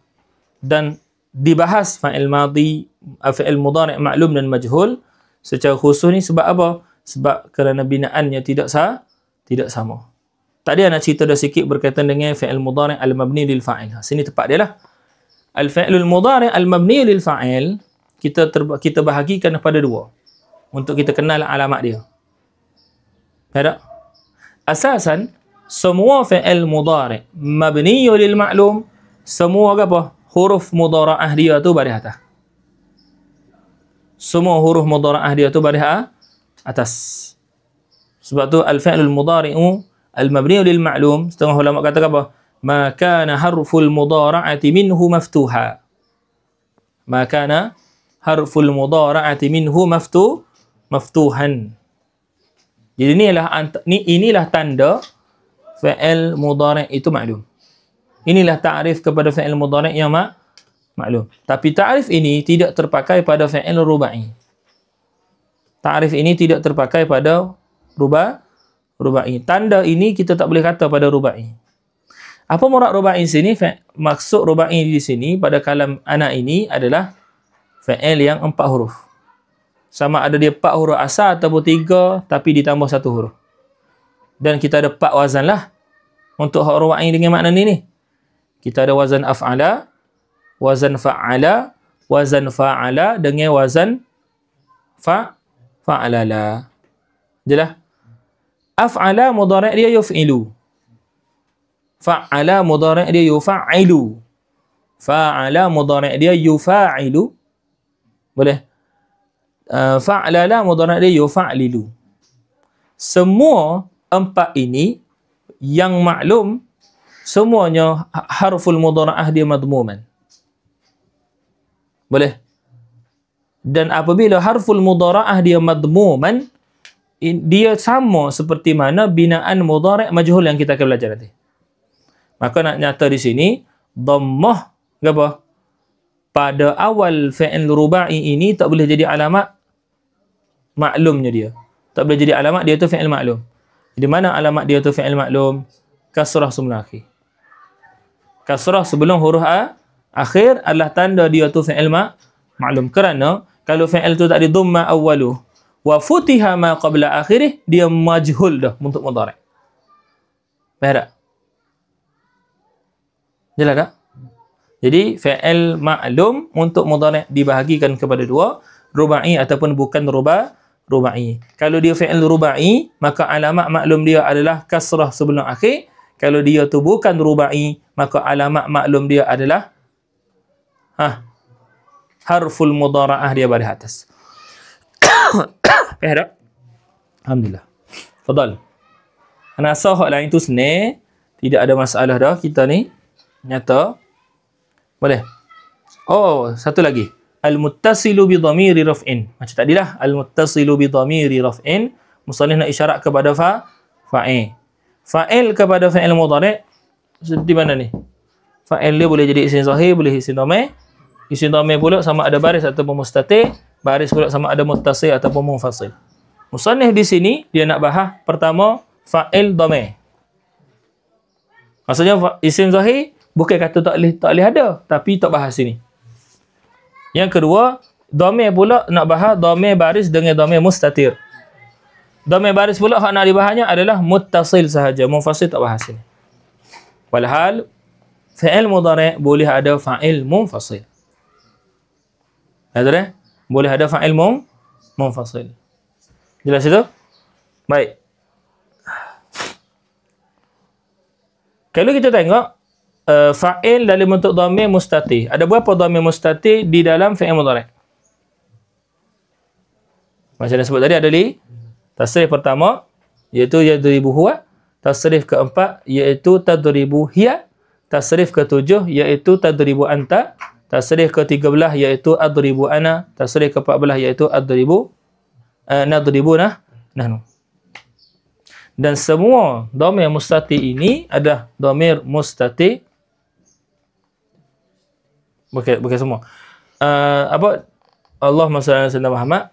Dan dibahas fi'il madhi, fi'il mudhari' maklum dan majhul secara khusus ni sebab apa? Sebab kerana binaannya tidak sama. Tadi nak cerita dah sikit berkaitan dengan fi'il mudhari' al-mabni lil fa'il. Sini tepat dia lah. Al-fi'lul mudhari' al-mabni lil fa'il kita bahagikan kepada dua untuk kita kenal alamat dia. Faham tak? Asasan semua fi'il mudhari' mabni lil ma'lum, semua apa? Huruf mudhara'ah dia tu baris atas. Semua huruf mudhara'ah dia tu baris atas. Sebab tu al-fi'lul mudhari'u al-mabni lil ma'lum, setengah ulama kata apa? Ma kana harful mudhara'ati minhu maftuha. Ma kana harful mudhara'ati minhu maftuhan. Jadi inilah tanda fi'il mudhari' itu maklum. Inilah ta'rif kepada fi'il mudhari' yang maklum. Tapi ta'rif ini tidak terpakai pada fi'il rubai. Ta'rif ini tidak terpakai pada rubai. Tanda ini kita tak boleh kata pada rubai. Apa murad rubai sini? Maksud rubai di sini pada kalam ana ini adalah fi'il yang 4 huruf. Sama ada dia 4 huruf asal ataupun 3 tapi ditambah 1 huruf. Dan kita ada 4 wazan lah untuk rubai dengan makna ni. Kita ada wazan af'ala, wazan fa'ala, wazan fa'ala dengan wazan fa'alala. Jelas? Af'ala mudhari' dia yuf'ilu. Fa'ala mudhari' dia yufa''ilu. Fa'ala mudhari' dia yufa'ilu. Boleh? Fa'lala mudhari' dia yufa'lilu. Semua empat ini yang maklum semuanya harful mudhara'ah dia madmuman. Boleh? Dan apabila harful mudhara'ah dia madmuman, dia sama seperti mana binaan mudhari' majhul yang kita akan belajar nanti. Maka nak nyata di sini dhammah apa? Pada awal fi'il ruba'i ini tak boleh jadi alamat maklumnya dia. Tak boleh jadi alamat dia tu fi'il maklum. Di mana alamat dia tu fi'il maklum? Kasrah sebelum akhir. Kasrah sebelum huruf akhir adalah tanda dia tu fi'il maklum. Kerana kalau fi'il tu tak di dhamma awwaluh wa futiha ma qabla akhirih, dia majhul dah untuk mudhari'. Faham tak? Jelas tak? Jadi fi'il maklum untuk mudhari' dibahagikan kepada dua, ruba'i ataupun bukan ruba'i. Kalau dia fi'il ruba'i, maka alamat maklum dia adalah kasrah sebelum akhir. Kalau dia tu bukan ruba'i, maka alamat maklum dia adalah harful mudhara'ah dia pada atas. Faham tak? Alhamdulillah. Fadal. Ana rasa hak lain tu senang, tidak ada masalah dah kita ni. Nyata. Boleh. Oh, satu lagi. Al-muttasilu bi dhamiri raf'in. Macam tadilah, al-muttasilu bi dhamiri raf'in, musannif nak isyarat kepada fa'il. Fa'il kepada fa'il mudhari' seperti mana ni? Fa'il dia boleh jadi isim zahir, boleh isim dhamir. Isim dhamir pula sama ada baris ataupun mustatir, baris pula sama ada muttasil ataupun munfasil. Musannif di sini dia nak bahas pertama fa'il dhamir. Maksudnya isim zahir bukan kata tak boleh ada, tapi tak bahas sini. Yang kedua, dhamir pula nak bahas dhamir baris dengan dhamir mustatir. Dhamir baris pula hak nak dibahasnya adalah muttasil sahaja, munfasil tak bahas sini. Walhal fi'il mudhari' boleh ada fa'il munfasil. Ada? Boleh ada fa'il munfasil. Jelas itu? Baik. Kalau kita tengok fa'il dalam bentuk dhamir mustatir. Ada berapa dhamir mustatir di dalam fi'il mudhari'? Macam yang sebut tadi ada tasrif pertama iaitu yadribu huwa, tasrif keempat iaitu tadribu hiya, tasrif ketujuh iaitu tadribu anta, tasrif ke-13 iaitu adribu ana, tasrif ke-14 iaitu adribu nadribuna nahnu. Dan semua dhamir mustatir ini adalah dhamir mustatir. Bukan semua. Allahumma salli ala sayyidina Muhammad.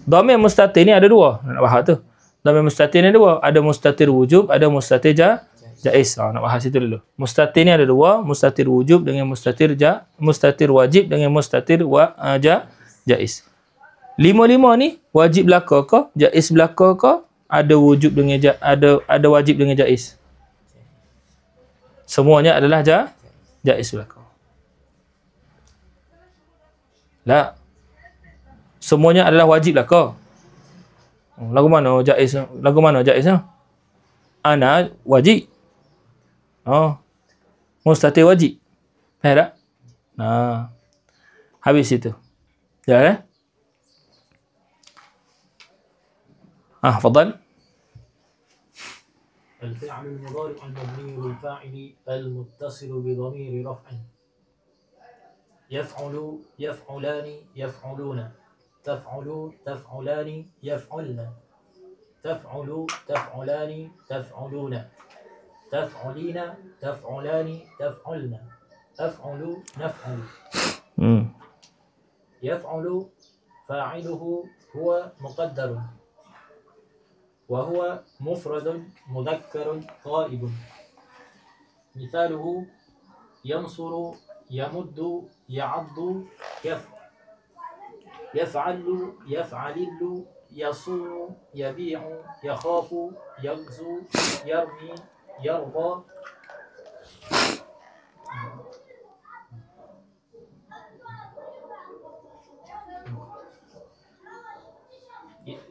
Dhamir mustatir ni ada dua. Nak bahas tu. Dhamir mustatir ni ada dua. Ada mustatir wujub, ada mustatir jaiz. Nak bahas itu dulu. Mustatir ni ada dua. Mustatir wujub dengan mustatir wajib dengan mustatir jaiz. Lima-lima ni wajib belaka ke, jaiz belaka ke, ada wujub dengan ada wajib dengan jaiz. Semuanya adalah jaiz belaka. La. Semuanya adalah wajib belaka. Lagu mana jaiz? Lagu mana jaiznya? Ana wajib. Oh. Mustatir wajib. Faham tak? Nah. Habis itu. Ya. تفضل.
الفعل المضارع المبني للفاعل المتصل بضمير رفع يفعل يفعلان يفعلون تفعل تفعلان يفعلن تفعل تفعلان تفعلون تفعلين تفعلان تفعلن أفعل نفعل يفعل فاعله هو مقدر وهو مفرد مذكر غائب مثاله ينصر يمد يعض يفعل يفعلل يصون يبيع يخاف يغزو يرمي يرضى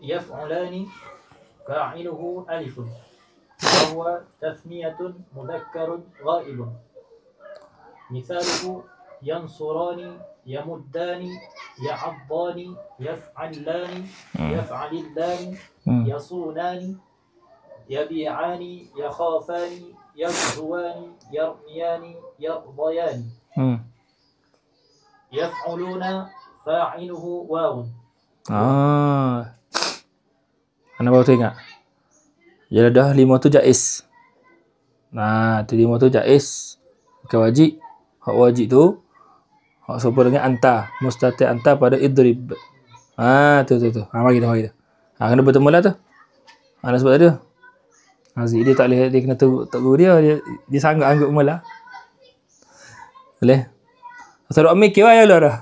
يفعلان فاعله ألف وهو تثنية مذكر غائب مثاله ينصران يمدان يعضان يفعلان يفعلان يصونان يبيعان يخافان يغزوان يرميان يرضيان يفعلون فاعله واو.
Anda baru tengok. Jadi dah 5 tu jaiz. Nah, tu 5 tu jaiz. Bukan wajib. Hak wajib tu hak serupa dengan anta, mustatir anta pada idrib. Tu. Mari kita. Kena bertemu lah tu. Anda sebut tadi. Aziz dia tak boleh, dia kena tegur dia sangat anggap mula. Boleh? Asal ambil kira ya lah dah.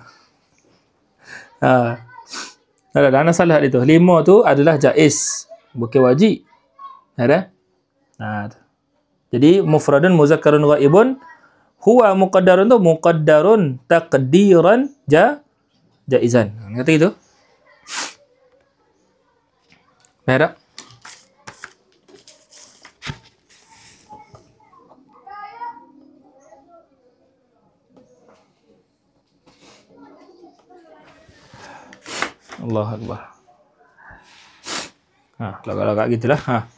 Dah anda salah dia tu. 5 tu adalah jaiz, bukan wajib. Ada? Tu. Jadi mufradun muzakkarun ghaibun huwa muqaddarun tu muqaddarun taqdiran jaizan. Kata gitu. Ada? Allah Akbar. Lagak-lagak gitulah.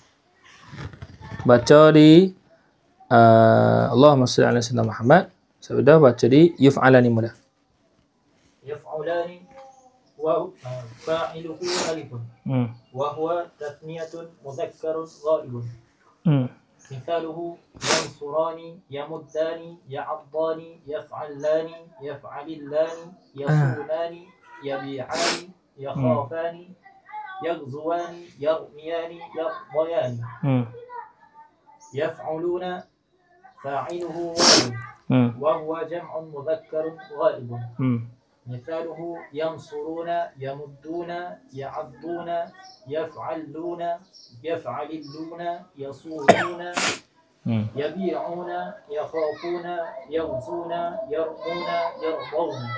Baca di Allahumma shalli ala sayyidina Muhammad. Sudah baca di yuf'alani mudah.
Yaf'alani wa fa'iluhu alifun. Wa huwa tatniyatun mudhakkarun ghaibun. Mithaluhu yansurani yamuddani ya'addani yaf'alani yaf'alillani yasunani yabi'ani yakhafani yaghzuwani yarmiyani yarḍayani yaf'aluna fa'iluhu wawu wa huwa jam'un mudhakkarun ghaibun. Mithaluhu yansuruna yamudduna ya'adduna yaf'aluna yaf'alilluna yasununa yabi'una yakhafuna yaghzuna yarmuna yardawna.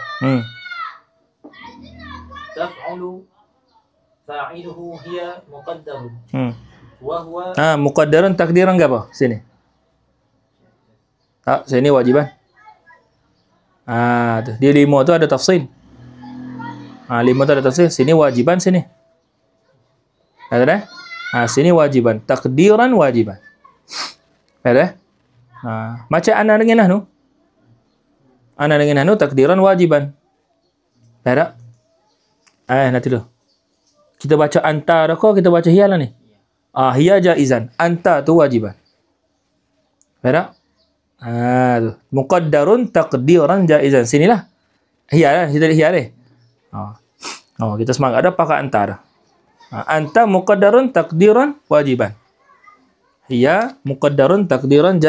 Taf'alu fa'iluhu hiya muqaddarun. Wa huwa
muqaddarun takdiran ke apa? Sini. Sini wajiban. Tu. Dia 5 tu ada tafsil. 5 tu ada tafsil. Sini wajiban sini. Ada? Sini wajiban. Takdiran wajiban. Ada? Macam ana dengan nahnu. Ana dengan nahnu takdiran wajiban. Ada? Nanti dulu. Kita baca anta dah kau, kita baca hiya lah ni. Hiya jaizan. Anta tu wajiban. Ada? Tu. Muqaddarun taqdiran jaizan. Sinilah. Hiya lah. Kita lihat hiya ni. Kita semangat dah pakai anta dah. Anta muqaddarun taqdiran wajiban. Hiya muqaddarun taqdiran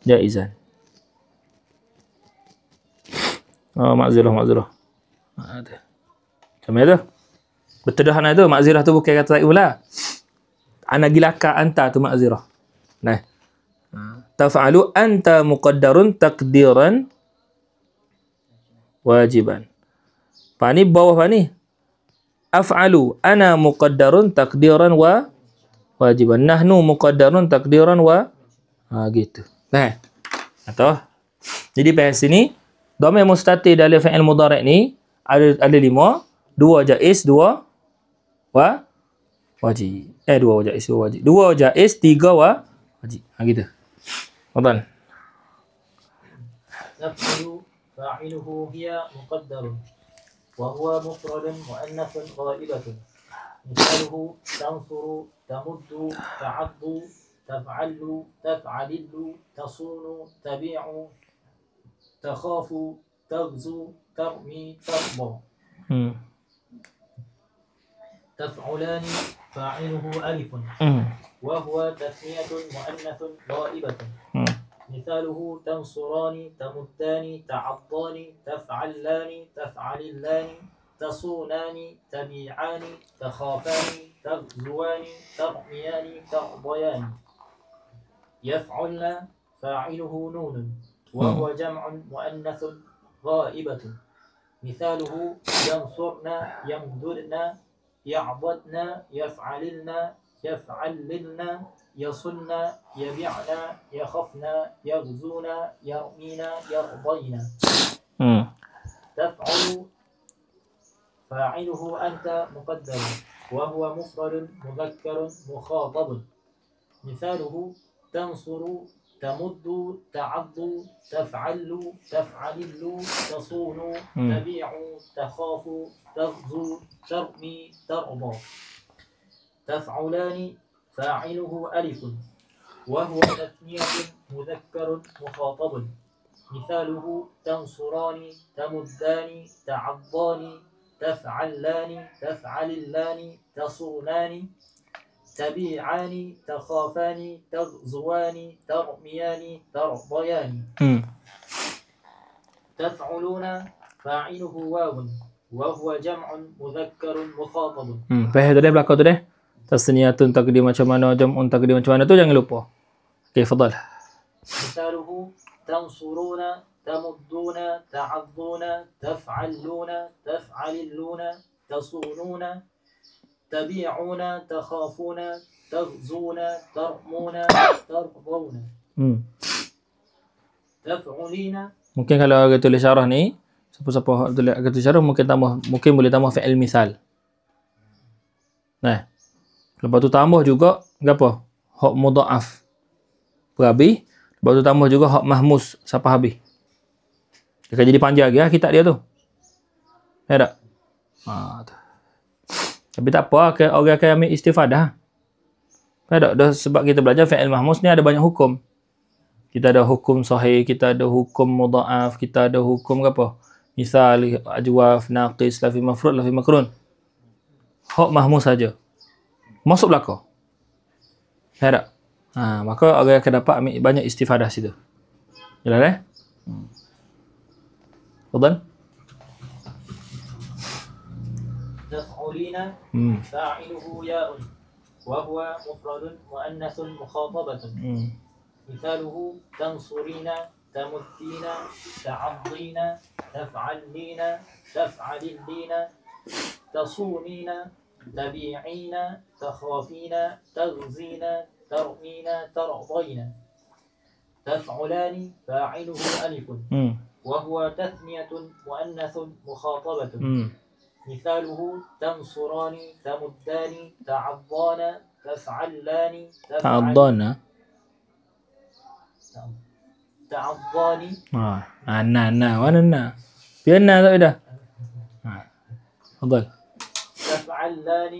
jaizan. Makzirah. Macam mana tu? Betul dah tu. Makzirah tu bukan kata ula. Ana gilaka anta tu makzirah. Nah. Taf'alu anta muqaddarun taqdiran wajiban. Pak ni bawah pak ni. Af'alu ana muqaddarun taqdiran wajiban. Nahnu muqaddarun taqdiran gitu. Nah. Atau jadi pada sini dhamir mustatir dalam fi'il mudhari' ni ada 5, 2 jaiz, 2 wajib. 2 jaiz, 2 wajib. 2 jaiz, 3 wajib. Gitu. Fadhal.
Taf'alu fa'iluhu hiya muqaddarun wa huwa mufradun mu'annathun ghaibatun. Mithaluhu tansuru tamuddu ta'addu taf'alu taf'alillu tasunu tabi'u takhafu taghzu tarmi tarda. Taf'ulani fa'iluhu alifun wa huwa tasniyatun mu'annathun gha'ibatun. Mithaluhu tansurani tamuddani ta'addani taf'allani taf'alillani tasunani tabi'ani takhafani taghzuwani tarmiyani tardayani. Yaf'ulna fa'iluhu nunun wa huwa jam'un mu'annathun gha'ibatun. Mithaluhu yansurna yamdudna ya'badna yaf'alilna yaf'allilna yasunna yabi'na yakhafna yaghzuna yarmina yardayna. Taf'alu فاعله أنت مقدر وهو مفرد مذكر مخاطب. مثاله تنصر تمد تعض تفعل تفعلل تصون تبيع تخاف تغزو ترمي ترضى. تفعلان فاعله ألف وهو تثنية مذكر مخاطب. مثاله تنصران تمدان تعضان تفعلان تفعللان تصونان تبيعان تخافان تغزوان ترميان ترضيان. تفعلون فاعله واو وهو جمع مذكر مخاطب.
Faham tadi belakang tu deh. Tasniyatun takdir macam mana, jam'un takdir macam mana tu jangan lupa. Okey, fadal.
مثاله تنصرون تمدون تعضون تفعلون تفعللون تصونون تبيعون تخافون تغزون ترمون ترضون. تفعلين.
Mungkin kalau agak tulis syarah ni, siapa-siapa tulis agak tulis syarah mungkin boleh tambah fi'il misal. Nah. Lepas tu tambah juga apa? Hak mudha'af. Berabi. Lepas tu tambah juga hak mahmus siapa habis. Dia akan jadi panjang ya kitab dia tu. Ya tak? Tu. Tapi tak apa, orang akan ambil istifadah. Ya tak? Sebab kita belajar fi'il mahmus ni ada banyak hukum. Kita ada hukum sahih, kita ada hukum mudha'af, kita ada hukum apa? Misal, ajwaf, naqis, lafi mafrud, lafi makrun. Hak mahmus saja. Masuk belakang. Ya tak? Maka orang akan dapat ambil banyak istifadah situ. Jelas eh? Fadal.
تفعلين فاعله ياء وهو مفرد مؤنث مخاطبة. مثاله تنصرين تمدين تعضين تفعلين تفعلين تصونين تبيعين تخافين تغزين ترمين ترضين. تفعلان فاعله ألف وهو تثنية مؤنث مخاطبة. مثاله تنصران تمدان تعضان تفعلان
تعضان
تعضان.
وانا بينا ذا تفضل.
تفعلان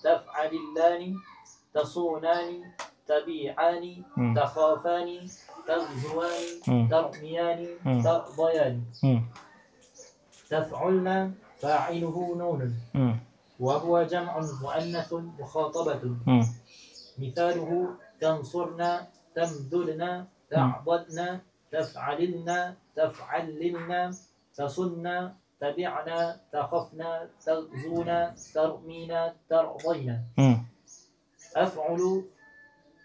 تفعللان تصونان تبيعان تخافان تغزوان ترميان ترضيان. تفعلنا فاعله نون وهو جمع مؤنث مخاطبة. مثاله تنصرنا تمددنا تعضدنا تفعللنا تفعللنا تصنا تبعنا تخفنا تغزونا ترمينا ترضينا. أفعل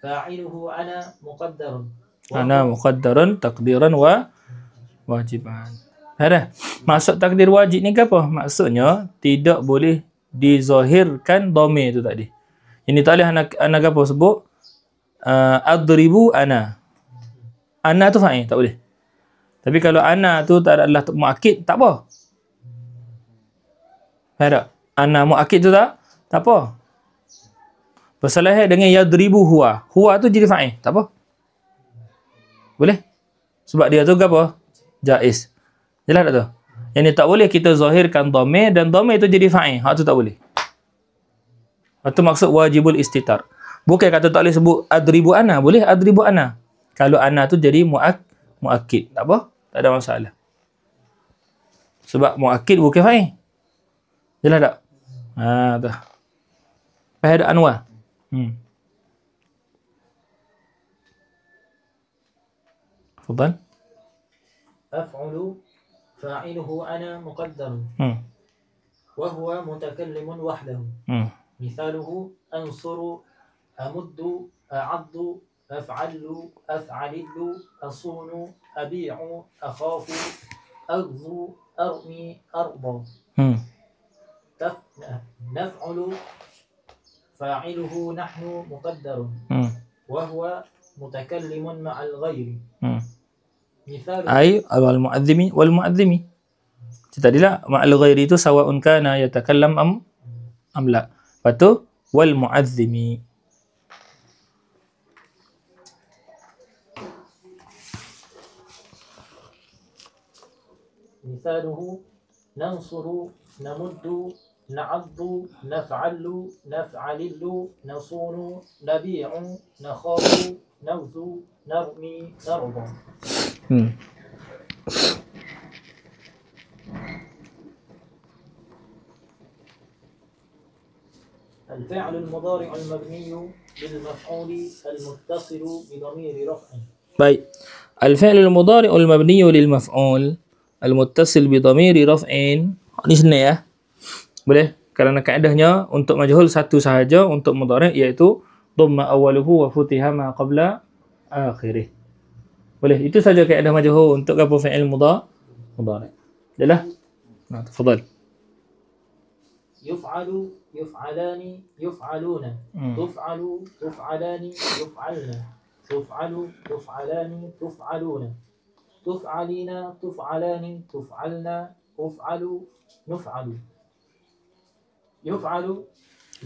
فاعله أنا مقدر.
أنا مقدر تقديرا وواجبا. Ada. Maksud takdir wajib ni ke apa? Maksudnya tidak boleh dizahirkan dhamir tu tadi. Ini tak boleh anak apa sebut? Adribu ana. Ana tu fa'il, tak boleh. Tapi kalau ana tu tak adalah muakkid, tak apa. Ada. Ana muakkid tu tak apa. Bersalah dengan yadribu huwa. Huwa tu jadi fa'il, tak apa. Boleh? Sebab dia tu apa? Jaiz. Jelas tak tu? Yang ni tak boleh kita zahirkan dhamir dan dhamir tu jadi fa'il. Hak tu tak boleh. Itu maksud wajibul istitar. Bukan kata tak boleh sebut adribu ana. Boleh adribu ana. Kalau ana tu jadi muakkid. Tak apa? Tak ada masalah. Sebab muakkid bukan fa'il. Jelas tak? Tu. Fahad Anwar. Fadal.
أفعل فاعله أنا مقدر وهو متكلم وحده. مثاله أنصر أمد أعض أفعل أفعلل أصون أبيع أخاف أغزو أرمي أرضى. نفعل فاعله نحن مقدر وهو متكلم مع الغير. مثال
أي والمؤذم Tadilah ma'al ghairi itu sawa'un kana yatakallam am la. Lepas tu wal mu'azzimi.
Misaluhu nansuru, namuddu, na'addu, naf'allu, naf'alillu, nasunu, nabi'u, nakhafu, nawzu, narmi, narda. الفعل المضارع المبني للمفعول المتصل بضمير رفع.
Baik. Al-fi'l al-mudhari' al-mabni lil maf'ul al-muttasil bi dhamiri raf'in. Ni senang ya. Boleh? Kerana kaedahnya untuk majhul satu sahaja, untuk mudhari' iaitu dhamma awwaluhu wa futiha ma qabla akhirih. Boleh? Itu saja kaedah majhul untuk apa fi'il mudhari'. Yalah. Nah, tafadhal.
يفعل، يفعلان، يفعلون، تفعل، تفعلان، يفعلن، تفعل، تفعلان، تفعلون، تفعلين، تفعلان، تفعلن، أفعل، نفعل. يفعل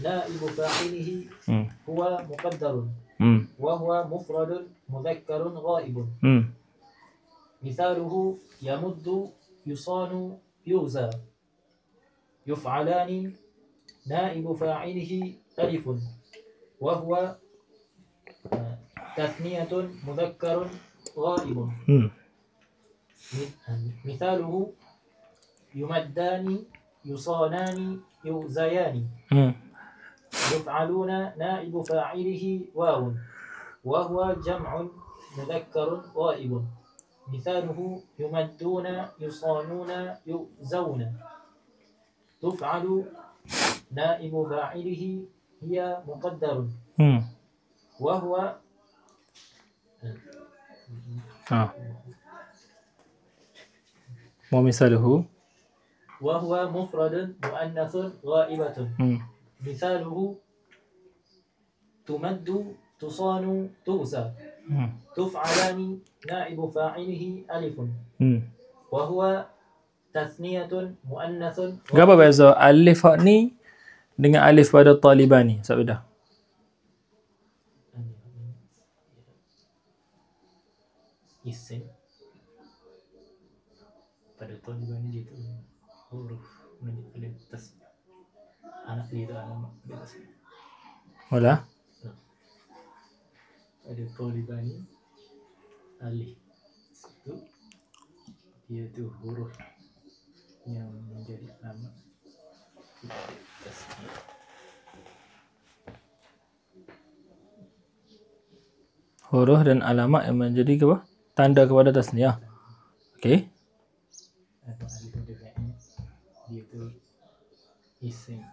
نائب فاعله هو مقدر وهو مفرد مذكر غائب. مثاله يمد، يصان، يغزى. يفعلان نائب فاعله ألف وهو تثنية مذكر غائب. مثاله يمدان، يصانان، يغزيان. يفعلون نائب فاعله واو وهو جمع مذكر غائب. مثاله يمدون، يصانون، يغزون. تفعل نائب فاعله هي مقدر وهو
ومثاله
وهو مفرد مؤنث غائبة. مثاله تمد، تصان، تغزى. تفعلان نائب فاعله ألف وهو tasniyatun muannathun.
Apa beza alif hak ni dengan alif pada talibani? Ustaz Beda.
Isim pada talibani dia tu huruf menunjuk pada tasniah. Anak dia tu alamat pada tasniah.
Wala?
Ada talibani alif. Itu dia tu huruf yang menjadi alamat tasniah.
Huruf dan alamat yang menjadi apa? Tanda kepada tasniah. Okey.
Atau alif ada fi'il, dia tu isim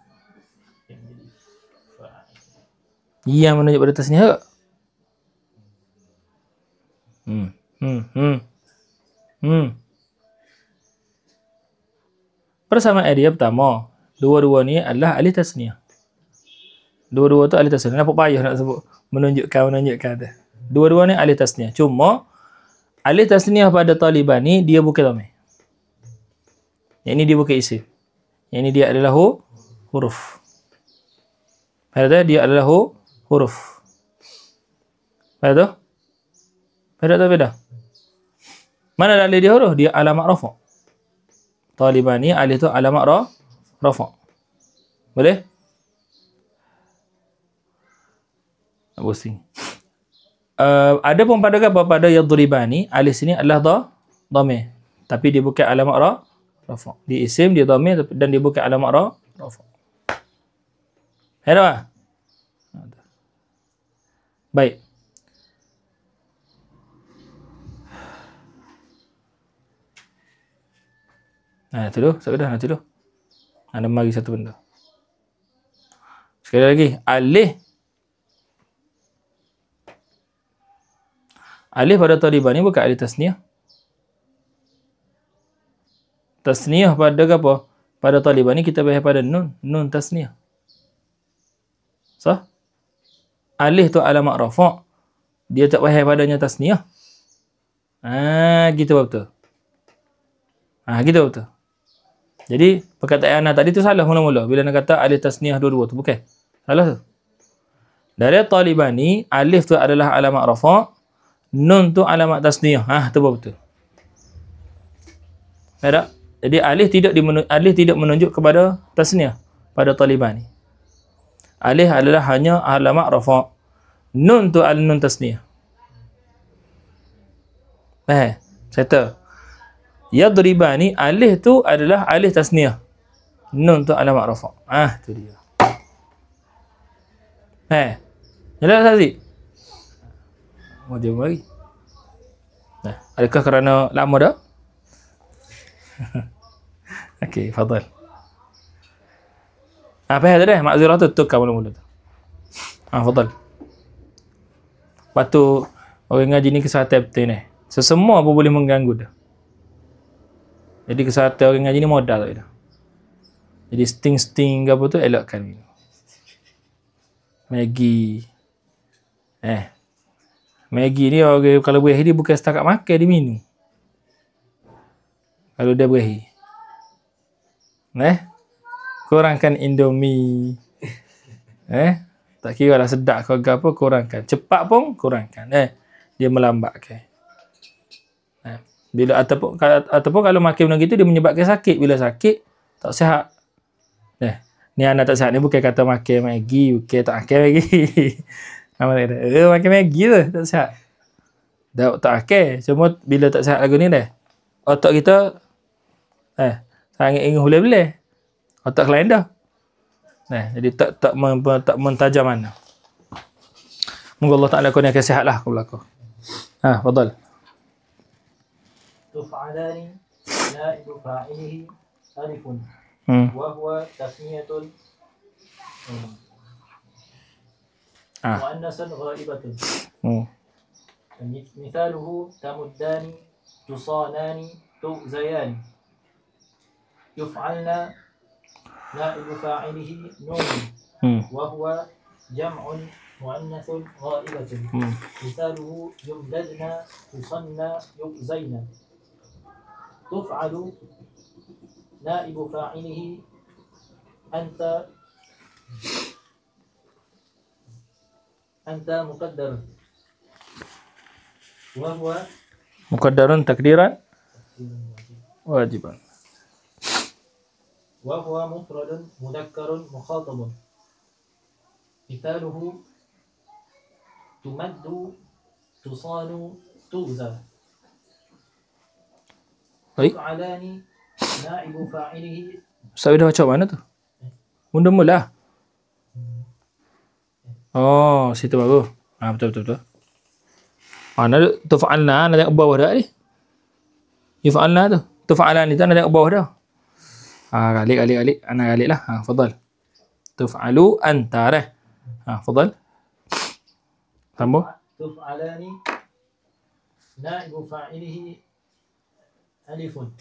yang menjadi fa'il.
Yang menunjuk pada tasniah. Persamaan dia pertama, dua-dua ni adalah alif tasniah. Dua-dua tu alif tasniah. Nampak payah nak sebut menunjukkan tu. Dua-dua ni alif tasniah. Cuma alif tasniah pada taliban ni dia bukan dhamir. Yang ini dia bukan isim. Yang ini dia adalah huruf. Pada dia adalah huruf. Pada beda. Mana dalil dia huruf? Dia alamat rafa'. Taliban ni alif tu alamat rafa'. Boleh? Tak pusing. Ada pun pada apa? Pada yadribani, alif sini adalah dhamir. Tapi dia bukan alamat rafa'. Dia isim, dia dhamir dan dia bukan alamat rafa'. Ada? Baik. Nanti dulu, nanti dulu. Ada mari satu benda. Sekali lagi, alif pada taliban ni bukan alif tasniah. Tasniah pada apa? Pada taliban ni kita bahas pada nun tasniah. Sah? Alif tu alamat rafa'. Dia tak bahas padanya tasniah. Gitu betul. Gitu betul. Jadi perkataan ana tadi tu salah mula-mula bila nak kata alif tasniah dua-dua tu, bukan. Salah tu. Dari talibani, alif tu adalah alamat rafa', nun tu alamat tasniah. Tu betul. Tak? Jadi alif tidak menunjuk kepada tasniah pada talibani. Alif adalah hanya alamat rafa'. Nun tu nun tasniah. Settle. Yadribani, alif tu adalah alif tasniah. Nun tu alamat rafa'. Tu dia. Jelas tak sih? Mau jom lagi. Adakah kerana lama dah? Okey, fadal. Apa yang tadi? Makzirah tu tukar mula-mula tu. Fadal. Patu orang ngaji ni kesihatan betul ni. Sesemua pun boleh mengganggu dah. Jadi kesihatan orang ngaji ni modal tak dah. Jadi sting-sting ke apa tu elakkan minum. Maggi. Maggi ni orang kalau berahi dia bukan setakat makan, dia minum. Kalau dia berahi. Kurangkan Indomie. Tak kira lah sedap ke apa, kurangkan. Cepat pun kurangkan. Dia melambatkan. Bila ataupun kalau makan benda gitu dia menyebabkan sakit. Bila sakit tak sihat. Ni anak tak sihat ni bukan kata makan Maggi, bukan tak makan Maggi. Nama dia makan Maggi tu tak sihat. Dah tak makan. Cuma bila tak sihat lagu ni dah. Otak kita sangat ingin hulai-hulai. Otak lain dah. Jadi tak mentajam mana. Moga Allah Taala kurniakan sihatlah kepada aku. Fadal.
تفعلان نائب فاعله ألف وهو تثنية مؤنث غائبة مثاله تمدان تصانان تؤذيان يفعلن نائب فاعله نون وهو جمع مؤنث غائبة مثاله يمددن تصنى يؤذين تفعل نائب فاعله أنت مقدر وهو
مقدر تقديرا واجبا
وهو مفرد مذكر مخاطب مثاله تمد تصان تؤذى تفعلان نائب فاعله.
Saya dah baca mana tu? Bunda mula. Situ baru. Betul. Mana tufa'alna ada kat bawah dah ni. Yufa'alna tu. Tufa'alan ni tak ada kat bawah dah. Galik. Ana galik lah. Fadal. Tuf'alu anta dah. Fadal. Tambah.
Tuf'alani naibu fa'ilihi alifun.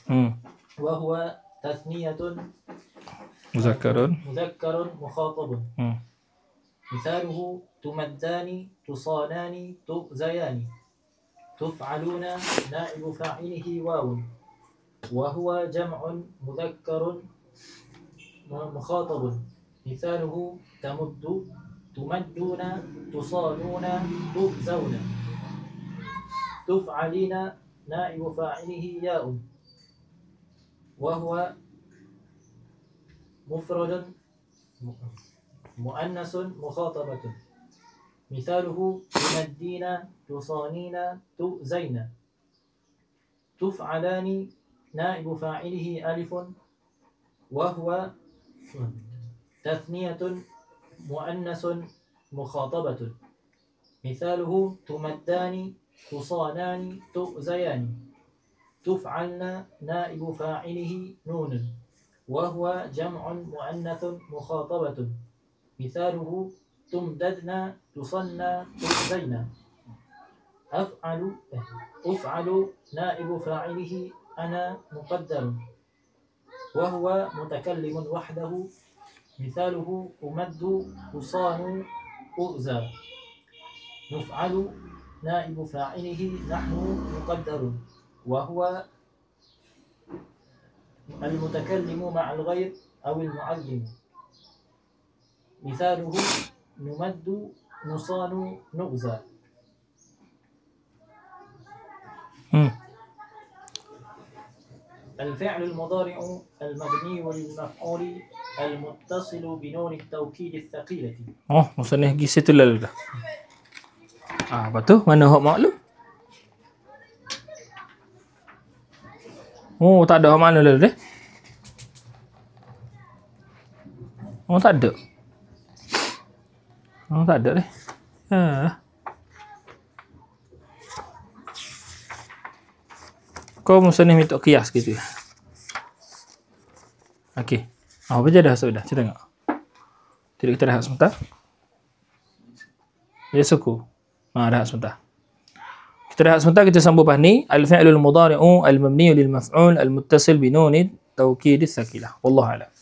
Wa huwa tathniyatun
muzakkarun
mukhatabun. Mithaluhu tumaddani tusanani tu'zayani. Tuf'aluna naibu fa'ilihi wawun. Wa huwa jam'un mudhakkarun mukhatabun. Mithaluhu tumadduna tusanuna tu'zawna. Tuf'alina naibu fa'ilihi ya'un. Wa huwa mufradun muannasun mukhatabatun. Mithaluhu tumaddina tusanina tu'zayna. Tuf'alani naibu fa'ilihi alifun. Wa huwa tathniyatun muannasun mukhatabatun. Mithaluhu tumaddani tusanani tu'zayani. Tuf'alna naibu fa'ilihi nunun. Wa huwa jam'un muannathun mukhatabatun. Mithaluhu tumdadna tusanna tu'zayna. Uf'alu naibu fa'ilihi ana muqaddarun. Wa huwa mutakallimun wahdahu. Mithaluhu umaddu usanu u'za. Nuf'alu naibu fa'ilihi nahnu muqaddarun. Wa huwa المتكلم مع الغير أو المعلم. مثاله نمد، نصان، نغزى. الفعل المضارع المبني للمفعول المتصل بنون التوكيد الثقيلة.
Oh, musannif pergi situ lalu dah. Apa tu? Mana hak maklum? Oh, tak ada hak mana lalu dah. Oh, tak ada. Oh, tak ada deh. Kau musannif minta kias gitu ya. Okey. Apa je dah sudah. Kita tengok. Tidak kita rehat sebentar. Ya suku. Rehat sebentar. Kita rehat sebentar, kita sambung pas ni. Al-fi'lul mudhari'u al-mabniyu lil maf'ul al-muttasil bi nun at-tawkid ats-tsakilah. Wallahu a'lam.